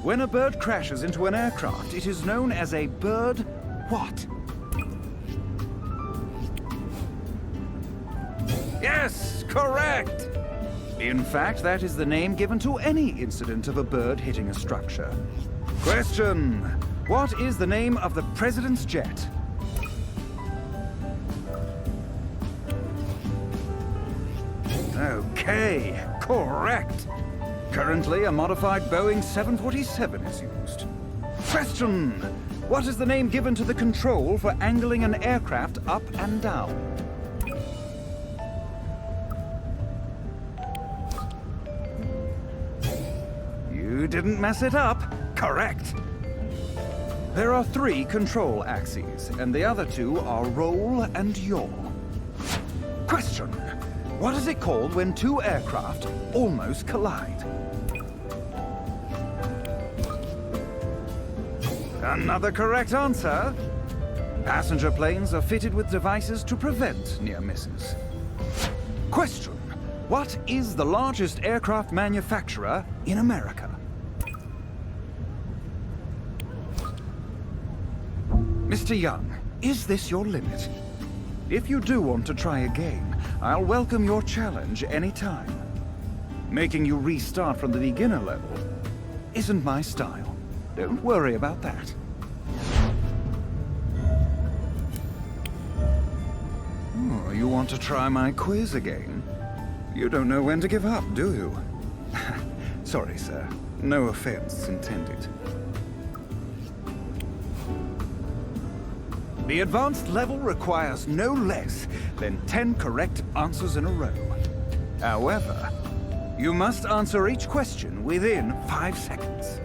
When a bird crashes into an aircraft, it is known as a bird what? Yes, correct! In fact, that is the name given to any incident of a bird hitting a structure. Question: what is the name of the president's jet? Okay, correct. Currently, a modified Boeing 747 is used. Question: what is the name given to the control for angling an aircraft up and down? You didn't mess it up. Correct. There are 3 control axes, and the other 2 are roll and yaw. Question: what is it called when 2 aircraft almost collide? Another correct answer. Passenger planes are fitted with devices to prevent near misses. Question: what is the largest aircraft manufacturer in America? Mr. Young, is this your limit? If you do want to try a game, I'll welcome your challenge anytime. Making you restart from the beginner level isn't my style. Don't worry about that. Oh, you want to try my quiz again? You don't know when to give up, do you? Sorry, sir. No offense intended. The advanced level requires no less than 10 correct answers in a row. However, you must answer each question within 5 seconds.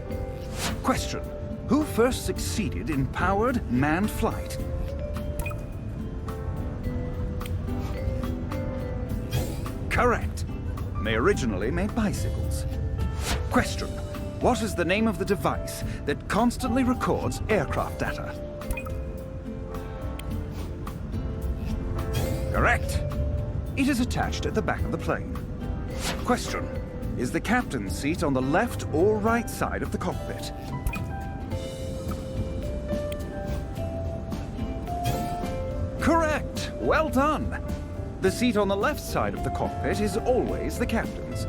Question: who first succeeded in powered manned flight? Correct. They originally made bicycles. Question: what is the name of the device that constantly records aircraft data? Correct. It is attached at the back of the plane. Question: is the captain's seat on the left or right side of the cockpit? Correct. Well done. The seat on the left side of the cockpit is always the captain's.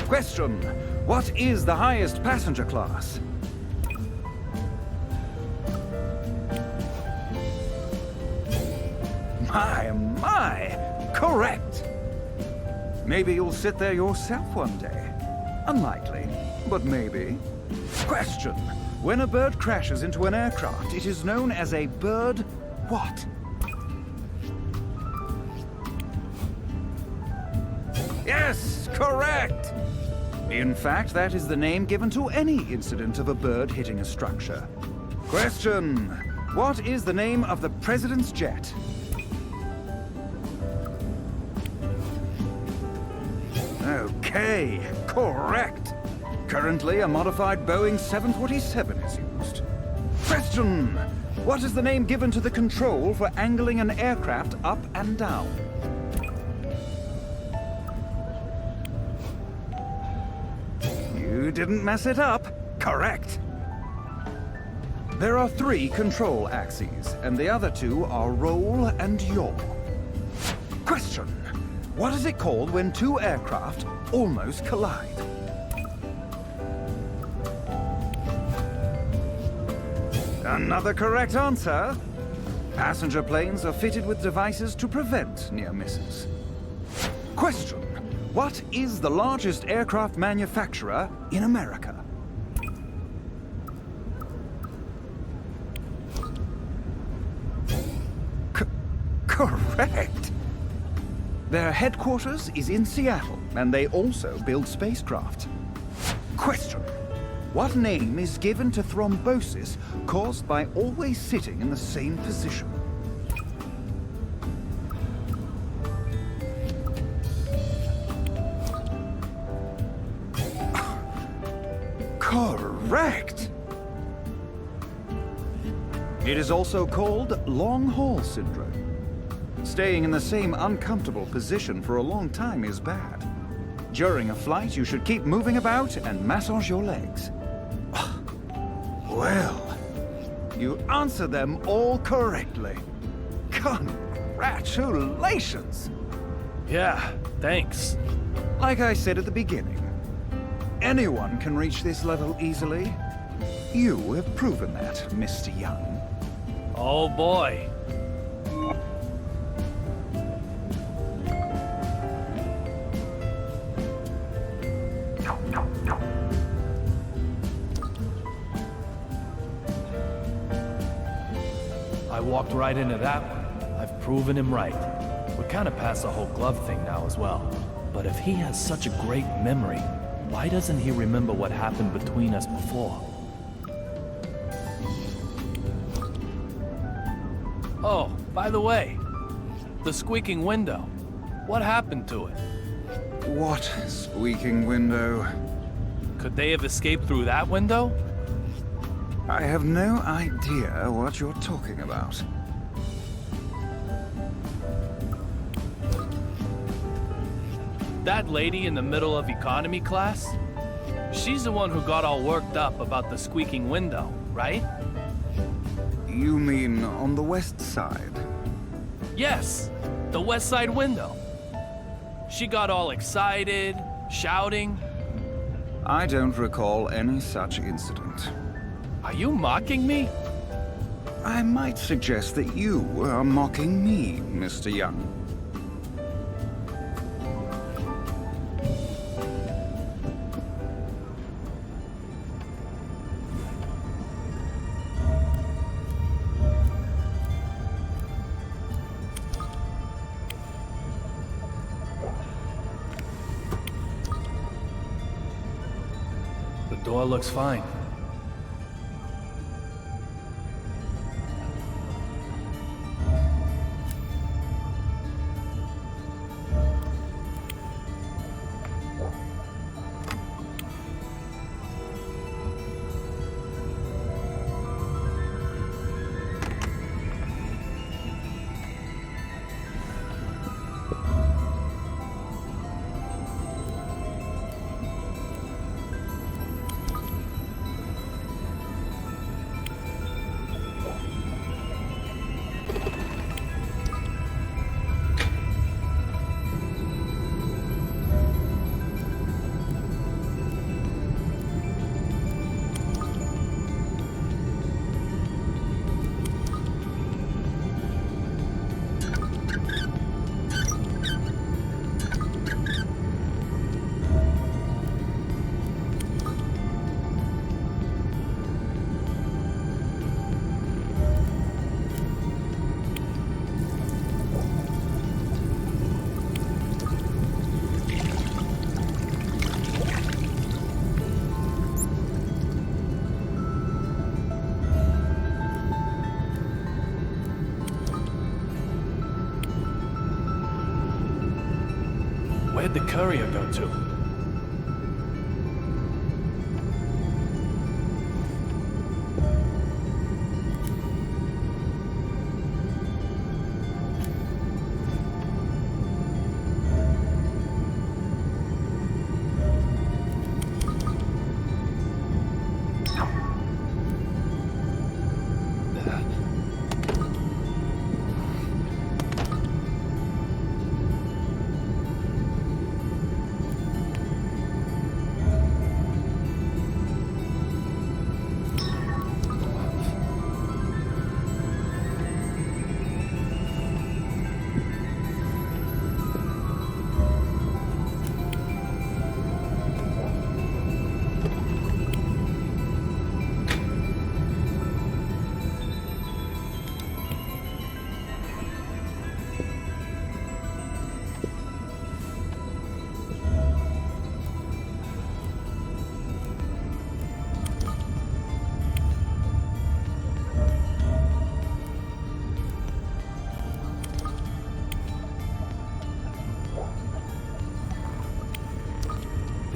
Question: what is the highest passenger class? My! Correct! Maybe you'll sit there yourself one day. Unlikely, but maybe. Question: when a bird crashes into an aircraft, it is known as a bird what? Yes, correct! In fact, that is the name given to any incident of a bird hitting a structure. Question: what is the name of the president's jet? Okay, correct. Currently, a modified Boeing 747 is used. Question: what is the name given to the control for angling an aircraft up and down? You didn't mess it up. Correct. There are 3 control axes, and the other 2 are roll and yaw. Question: what is it called when 2 aircraft almost collide? Another correct answer. Passenger planes are fitted with devices to prevent near misses. Question: what is the largest aircraft manufacturer in America? Correct. Their headquarters is in Seattle, and they also build spacecraft. Question: what name is given to thrombosis caused by always sitting in the same position? Correct! It is also called long haul syndrome. Staying in the same uncomfortable position for a long time is bad. During a flight, you should keep moving about and massage your legs. Well, you answered them all correctly. Congratulations! Yeah, thanks. Like I said at the beginning, anyone can reach this level easily. You have proven that, Mr. Young. Oh boy. I walked right into that one. I've proven him right. We're kind of past the whole glove thing now as well. But if he has such a great memory, why doesn't he remember what happened between us before? Oh, by the way, the squeaking window. What happened to it? What squeaking window? Could they have escaped through that window? I have no idea what you're talking about. That lady in the middle of economy class? She's the one who got all worked up about the squeaking window, right? You mean on the west side? Yes, the west side window. She got all excited, shouting. I don't recall any such incident. Are you mocking me? I might suggest that you are mocking me, Mr. Young. The door looks fine. Where'd the courier go to?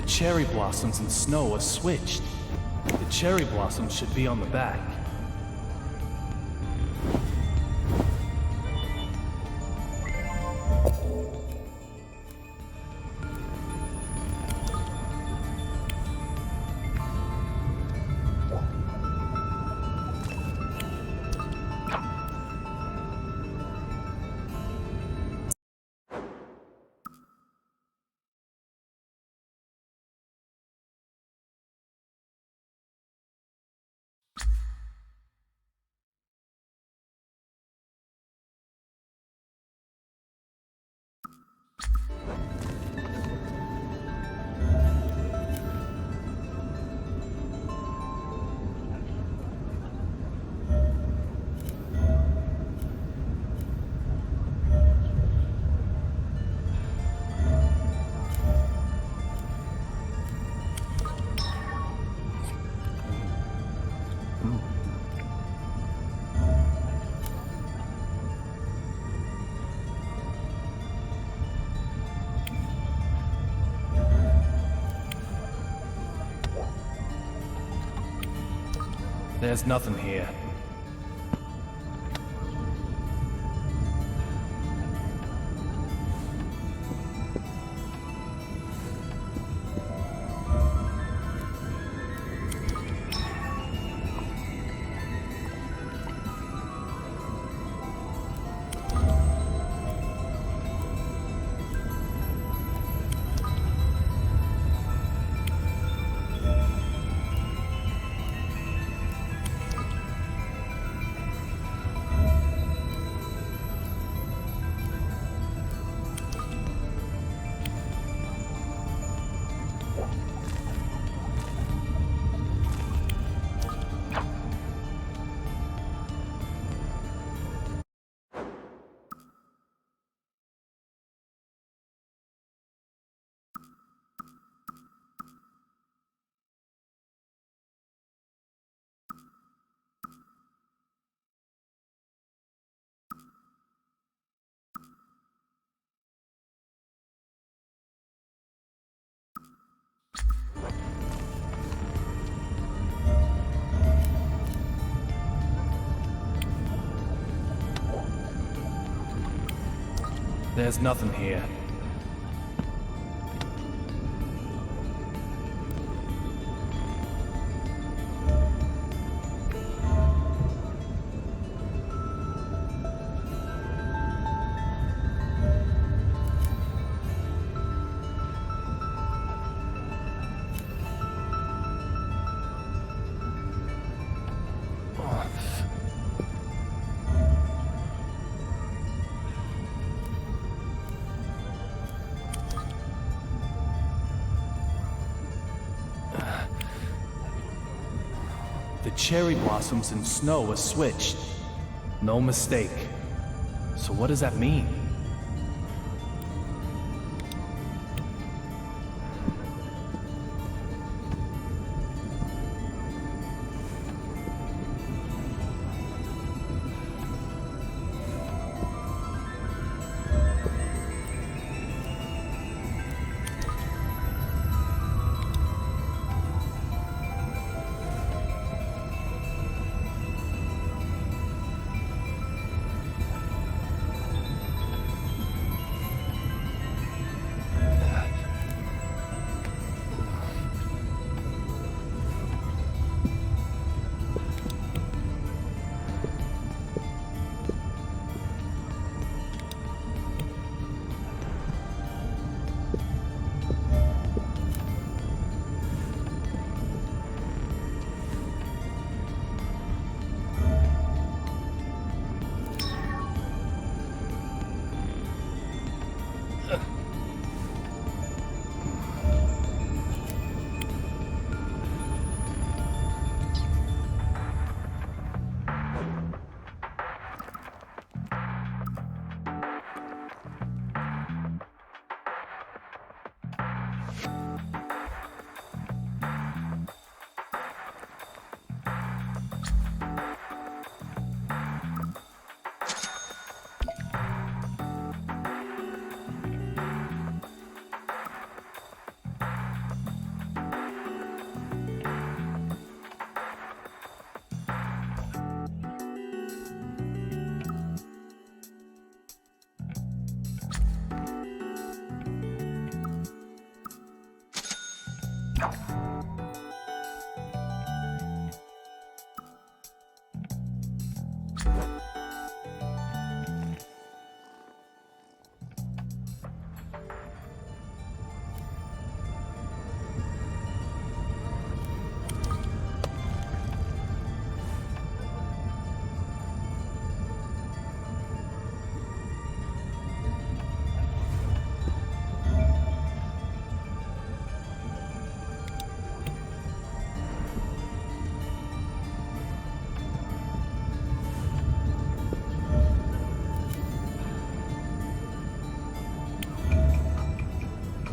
Cherry blossoms and snow are switched. The cherry blossoms should be on the back. There's nothing here. There's nothing here. The cherry blossoms and snow are switched. No mistake. So what does that mean?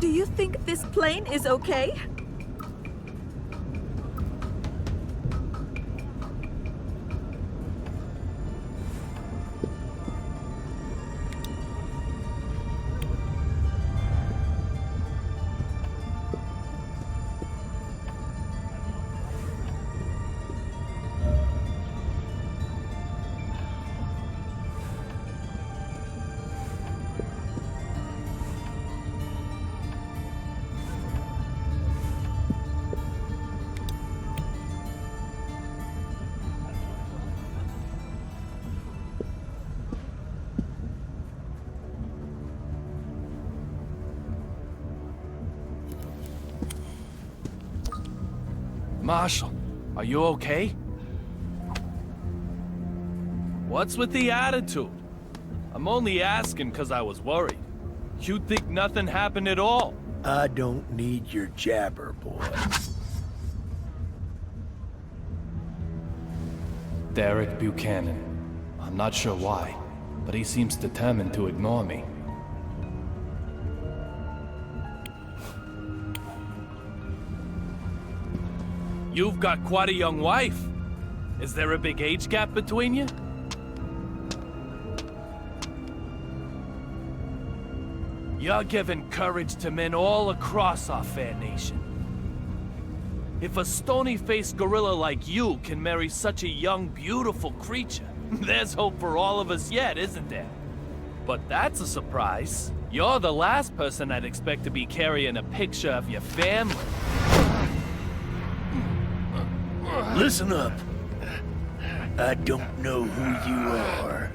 Do you think this plane is okay? Marshall, are you okay? What's with the attitude? I'm only asking because I was worried. You think nothing happened at all? I don't need your jabber, boy. Derek Buchanan. I'm not sure why, but he seems determined to ignore me. You've got quite a young wife. Is there a big age gap between you? You're giving courage to men all across our fair nation. If a stony-faced gorilla like you can marry such a young, beautiful creature, there's hope for all of us yet, isn't there? But that's a surprise. You're the last person I'd expect to be carrying a picture of your family. Listen up. I don't know who you are.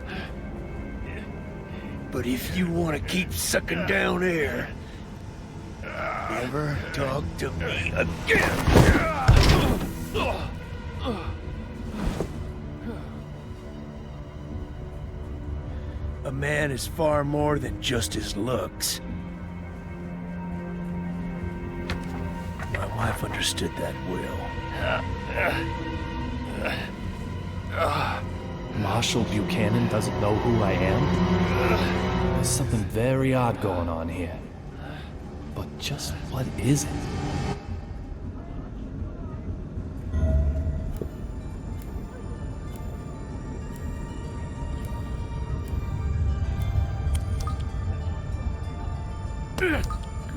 But if you want to keep sucking down air, never talk to me again. A man is far more than just his looks. My wife understood that well. Marshall Buchanan doesn't know who I am? There's something very odd going on here. But just what is it?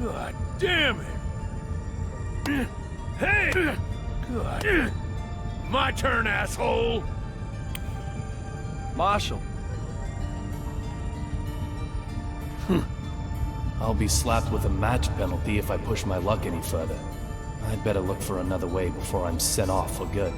God damn it! Hey! God. My turn, asshole! Marshall. I'll be slapped with a match penalty if I push my luck any further. I'd better look for another way before I'm sent off for good.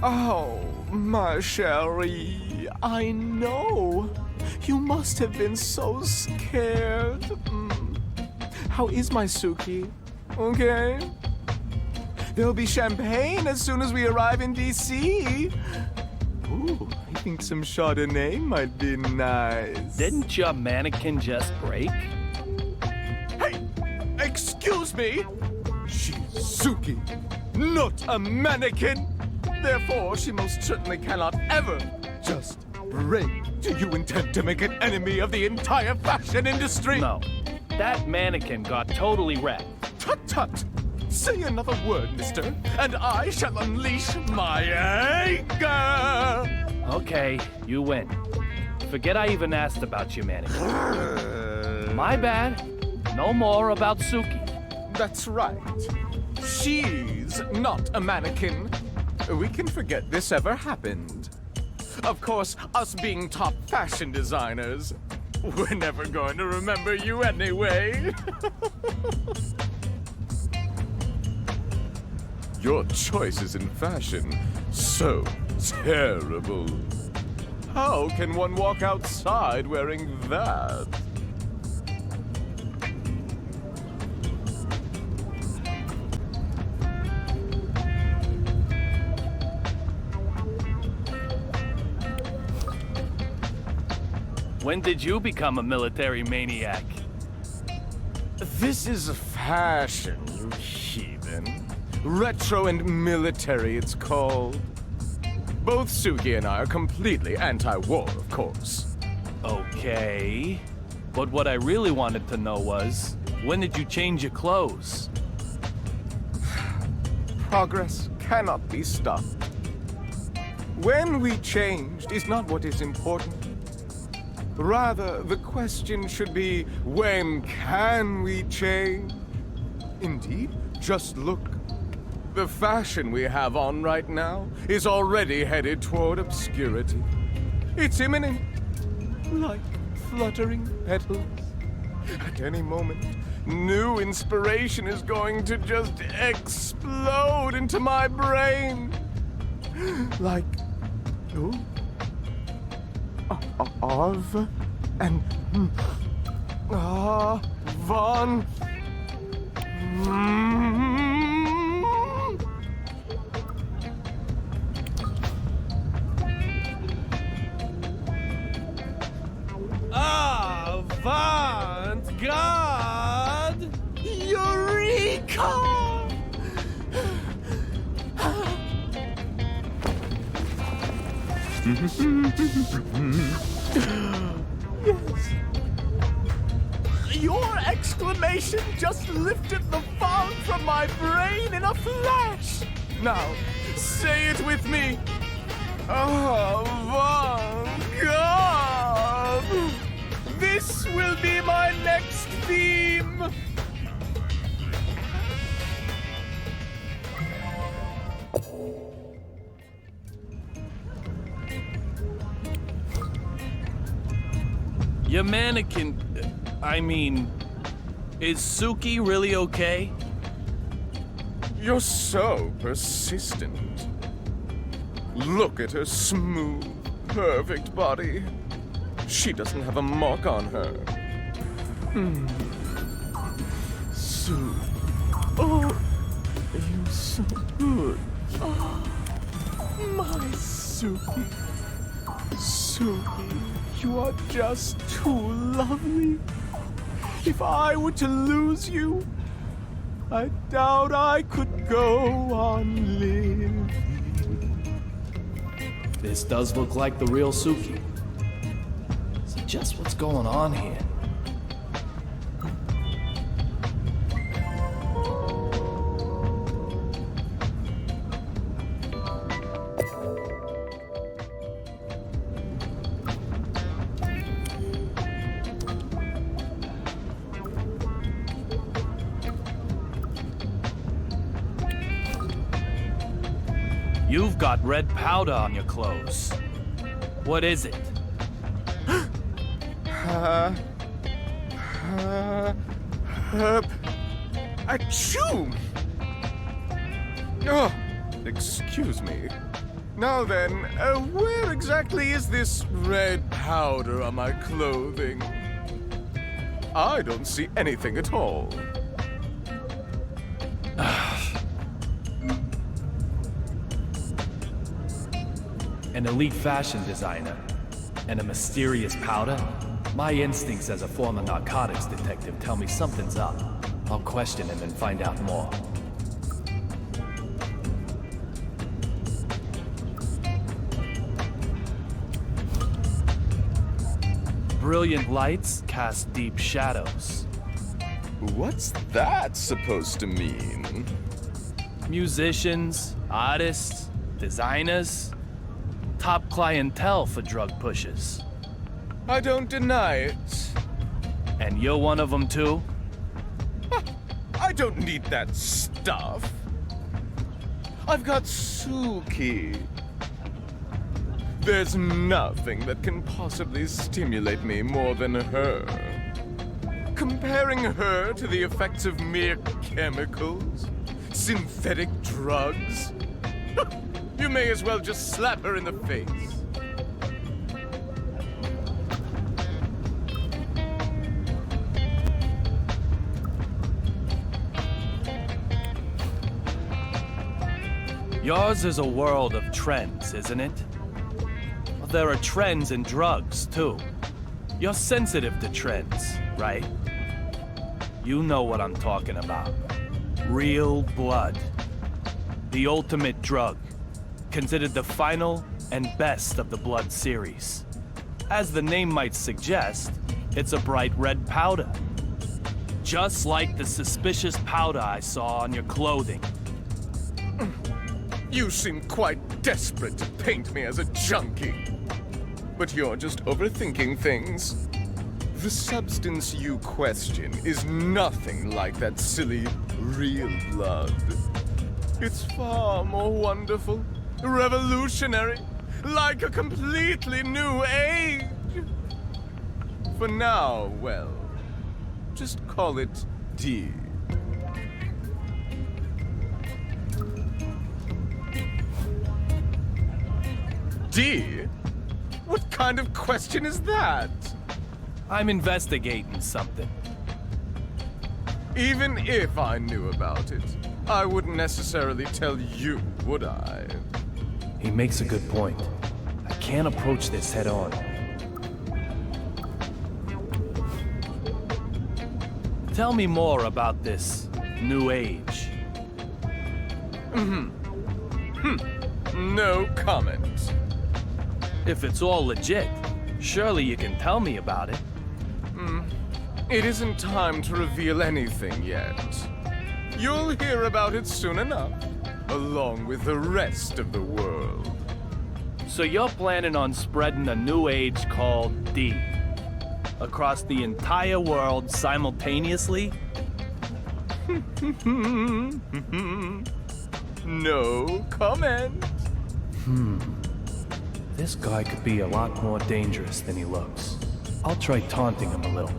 Oh, my Sherry, I know. You must have been so scared. How is my Suki? Okay? There'll be champagne as soon as we arrive in D.C. Ooh, I think some Chardonnay might be nice. Didn't your mannequin just break? Hey! Excuse me! She's Suki, not a mannequin! Therefore, she most certainly cannot ever just break. Do you intend to make an enemy of the entire fashion industry? No. That mannequin got totally wrecked. Tut-tut! Say another word, mister, and I shall unleash my anger! Okay, you win. Forget I even asked about your mannequin. My bad. No more about Suki. That's right. She's not a mannequin. We can forget this ever happened. Of course, us being top fashion designers, we're never going to remember you anyway. Your choices in fashion, so terrible. How can one walk outside wearing that? When did you become a military maniac? This is fashion, you heathen. Retro and military, it's called. Both Suki and I are completely anti-war, of course. Okay. But what I really wanted to know was, when did you change your clothes? Progress cannot be stopped. When we changed is not what is important. Rather, the question should be, when can we change? Indeed, just look. The fashion we have on right now is already headed toward obscurity. It's imminent, like fluttering petals. At any moment, new inspiration is going to just explode into my brain. Like, Arv and Von. Avant-garde! Eureka! Yes. Your exclamation just lifted the fog from my brain in a flash. Now, say it with me. Avant-garde! This will be my next theme. Your mannequin... is Suki really okay? You're so persistent. Look at her smooth, perfect body. She doesn't have a mark on her. Sue. Oh, you're so good. Oh, my Suki. Suki, you are just too lovely. If I were to lose you, I doubt I could go on living. This does look like the real Suki. So just what's going on here? You've got red powder on your clothes. What is it? Achoo! Oh, excuse me. Now then, where exactly is this red powder on my clothing? I don't see anything at all. An elite fashion designer and a mysterious powder? My instincts as a former narcotics detective tell me something's up. I'll question him and find out more. Brilliant lights cast deep shadows. What's that supposed to mean? Musicians, artists, designers, top clientele for drug pushers. I don't deny it. And you're one of them too? I don't need that stuff. I've got Suki. There's nothing that can possibly stimulate me more than her. Comparing her to the effects of mere chemicals, synthetic drugs, you may as well just slap her in the face. Yours is a world of trends, isn't it? Well, there are trends in drugs, too. You're sensitive to trends, right? You know what I'm talking about. Real blood. The ultimate drug. Considered the final and best of the blood series. As the name might suggest, it's a bright red powder. Just like the suspicious powder I saw on your clothing. You seem quite desperate to paint me as a junkie. But you're just overthinking things. The substance you question is nothing like that silly real blood. It's far more wonderful, revolutionary, like a completely new age. For now, well, just call it D. D? What kind of question is that? I'm investigating something. Even if I knew about it, I wouldn't necessarily tell you, would I? He makes a good point. I can't approach this head on. Tell me more about this new age. No comment. If it's all legit, surely you can tell me about it. It isn't time to reveal anything yet. You'll hear about it soon enough, along with the rest of the world. So you're planning on spreading a new age called D across the entire world simultaneously? No comment. This guy could be a lot more dangerous than he looks. I'll try taunting him a little.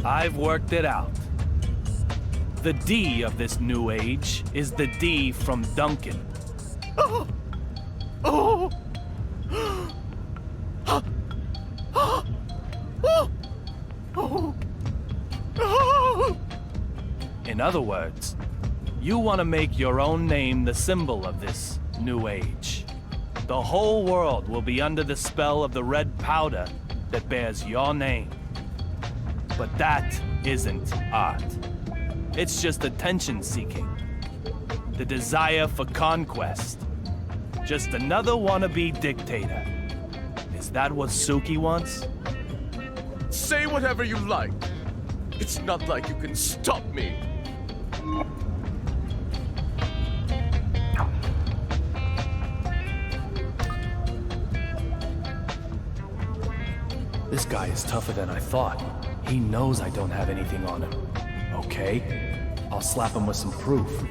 I've worked it out. The D of this new age is the D from Duncan. Oh! Oh! In other words, you want to make your own name the symbol of this new age. The whole world will be under the spell of the red powder that bears your name. But that isn't art. It's just attention-seeking. The desire for conquest. Just another wannabe dictator. Is that what Suki wants? Say whatever you like. It's not like you can stop me. This guy is tougher than I thought. He knows I don't have anything on him. Okay, I'll slap him with some proof.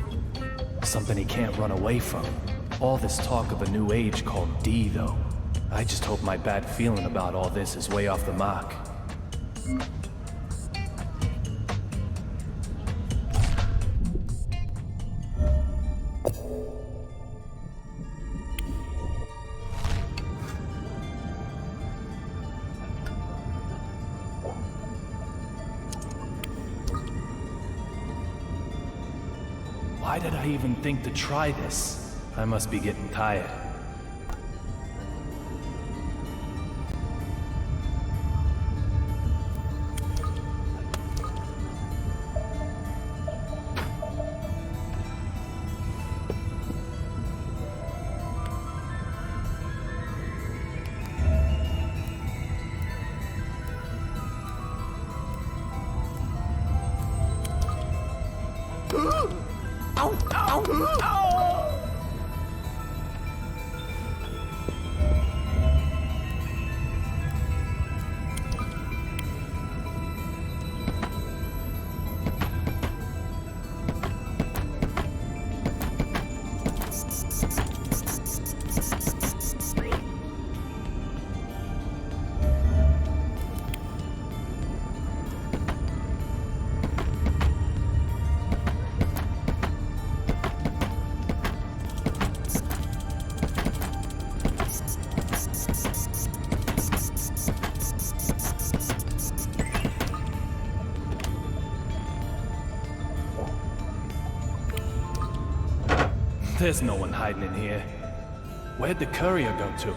Something he can't run away from. All this talk of a new age called D, though. I just hope my bad feeling about all this is way off the mark. Why did I even think to try this? I must be getting tired. There's no one hiding in here. Where'd the courier go to?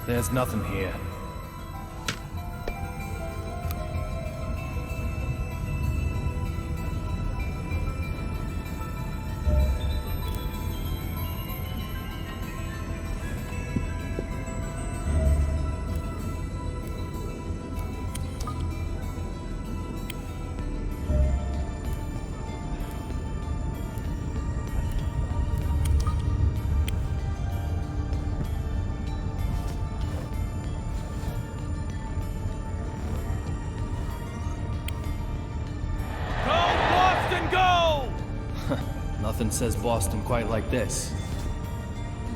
There's nothing here. Nothing says Boston quite like this.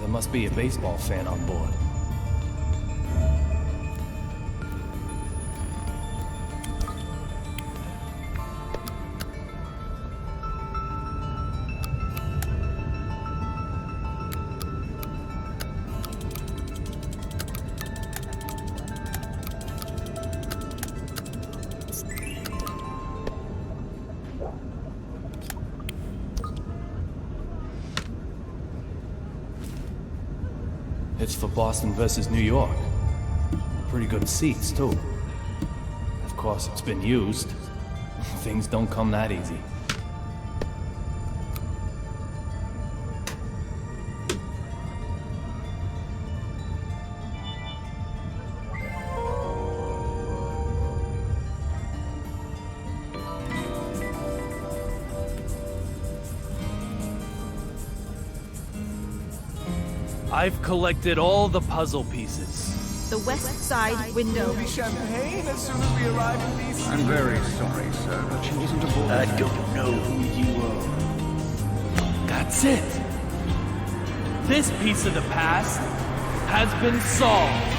There must be a baseball fan on board. It's for Boston versus New York. Pretty good seats, too. Of course, it's been used. Things don't come that easy. I've collected all the puzzle pieces. The west side window. Champagne as soon as we arrive in DC. I'm very sorry, sir, but she wasn't aboard. I don't know who you are. That's it! This piece of the past has been solved!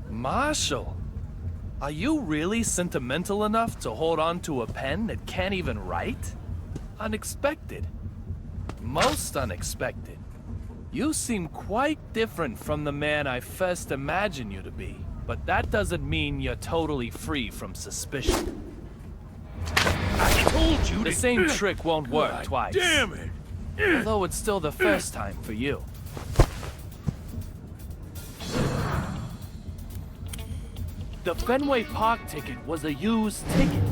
Marshall, are you really sentimental enough to hold on to a pen that can't even write? Unexpected. Most unexpected. You seem quite different from the man I first imagined you to be, but that doesn't mean you're totally free from suspicion. I told you The same trick won't work twice. Damn it! Although it's still the first time for you. The Fenway Park ticket was a used ticket.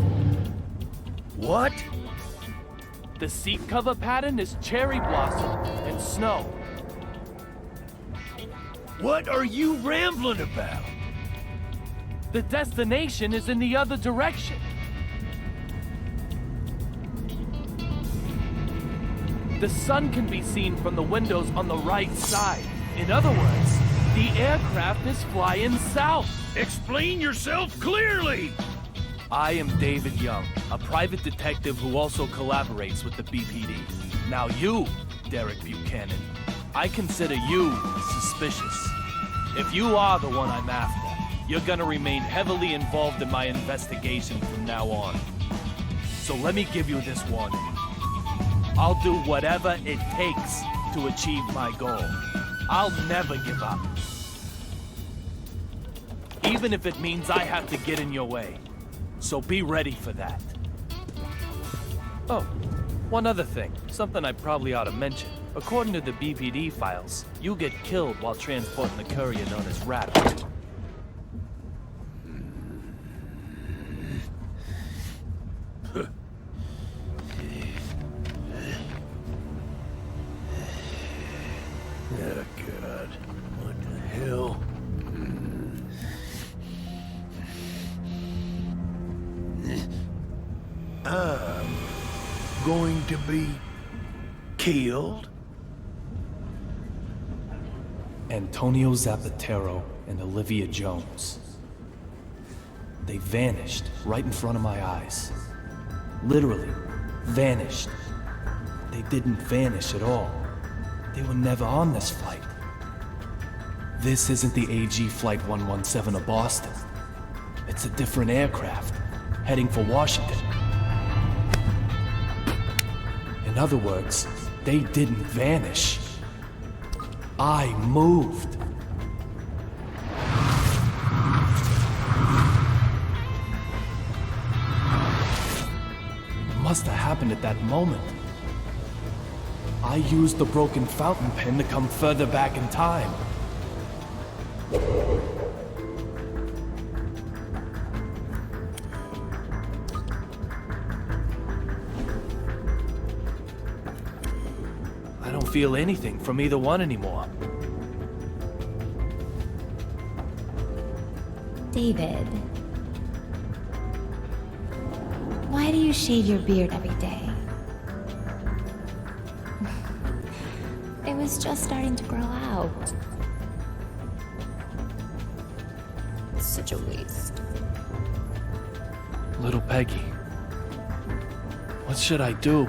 What? The seat cover pattern is cherry blossom and snow. What are you rambling about? The destination is in the other direction. The sun can be seen from the windows on the right side. In other words, the aircraft is flying south. Explain yourself clearly! I am David Young, a private detective who also collaborates with the BPD. Now you, Derek Buchanan, I consider you suspicious. If you are the one I'm after, you're gonna remain heavily involved in my investigation from now on. So let me give you this warning. I'll do whatever it takes to achieve my goal. I'll never give up. Even if it means I have to get in your way. So be ready for that. Oh, one other thing. Something I probably ought to mention. According to the BPD files, you get killed while transporting the courier known as Rabbit. Oh, God. What the hell? I'm going to be killed? Antonio Zapatero and Olivia Jones. They vanished right in front of my eyes. Literally, vanished. They didn't vanish at all. They were never on this flight. This isn't the AG Flight 117 of Boston. It's a different aircraft, heading for Washington. In other words, they didn't vanish. I moved. Must have happened at that moment. I used the broken fountain pen to come further back in time. I don't feel anything from either one anymore. David. Why do you shave your beard every day? It was just starting to grow out. It's such a waste. Little Peggy, what should I do?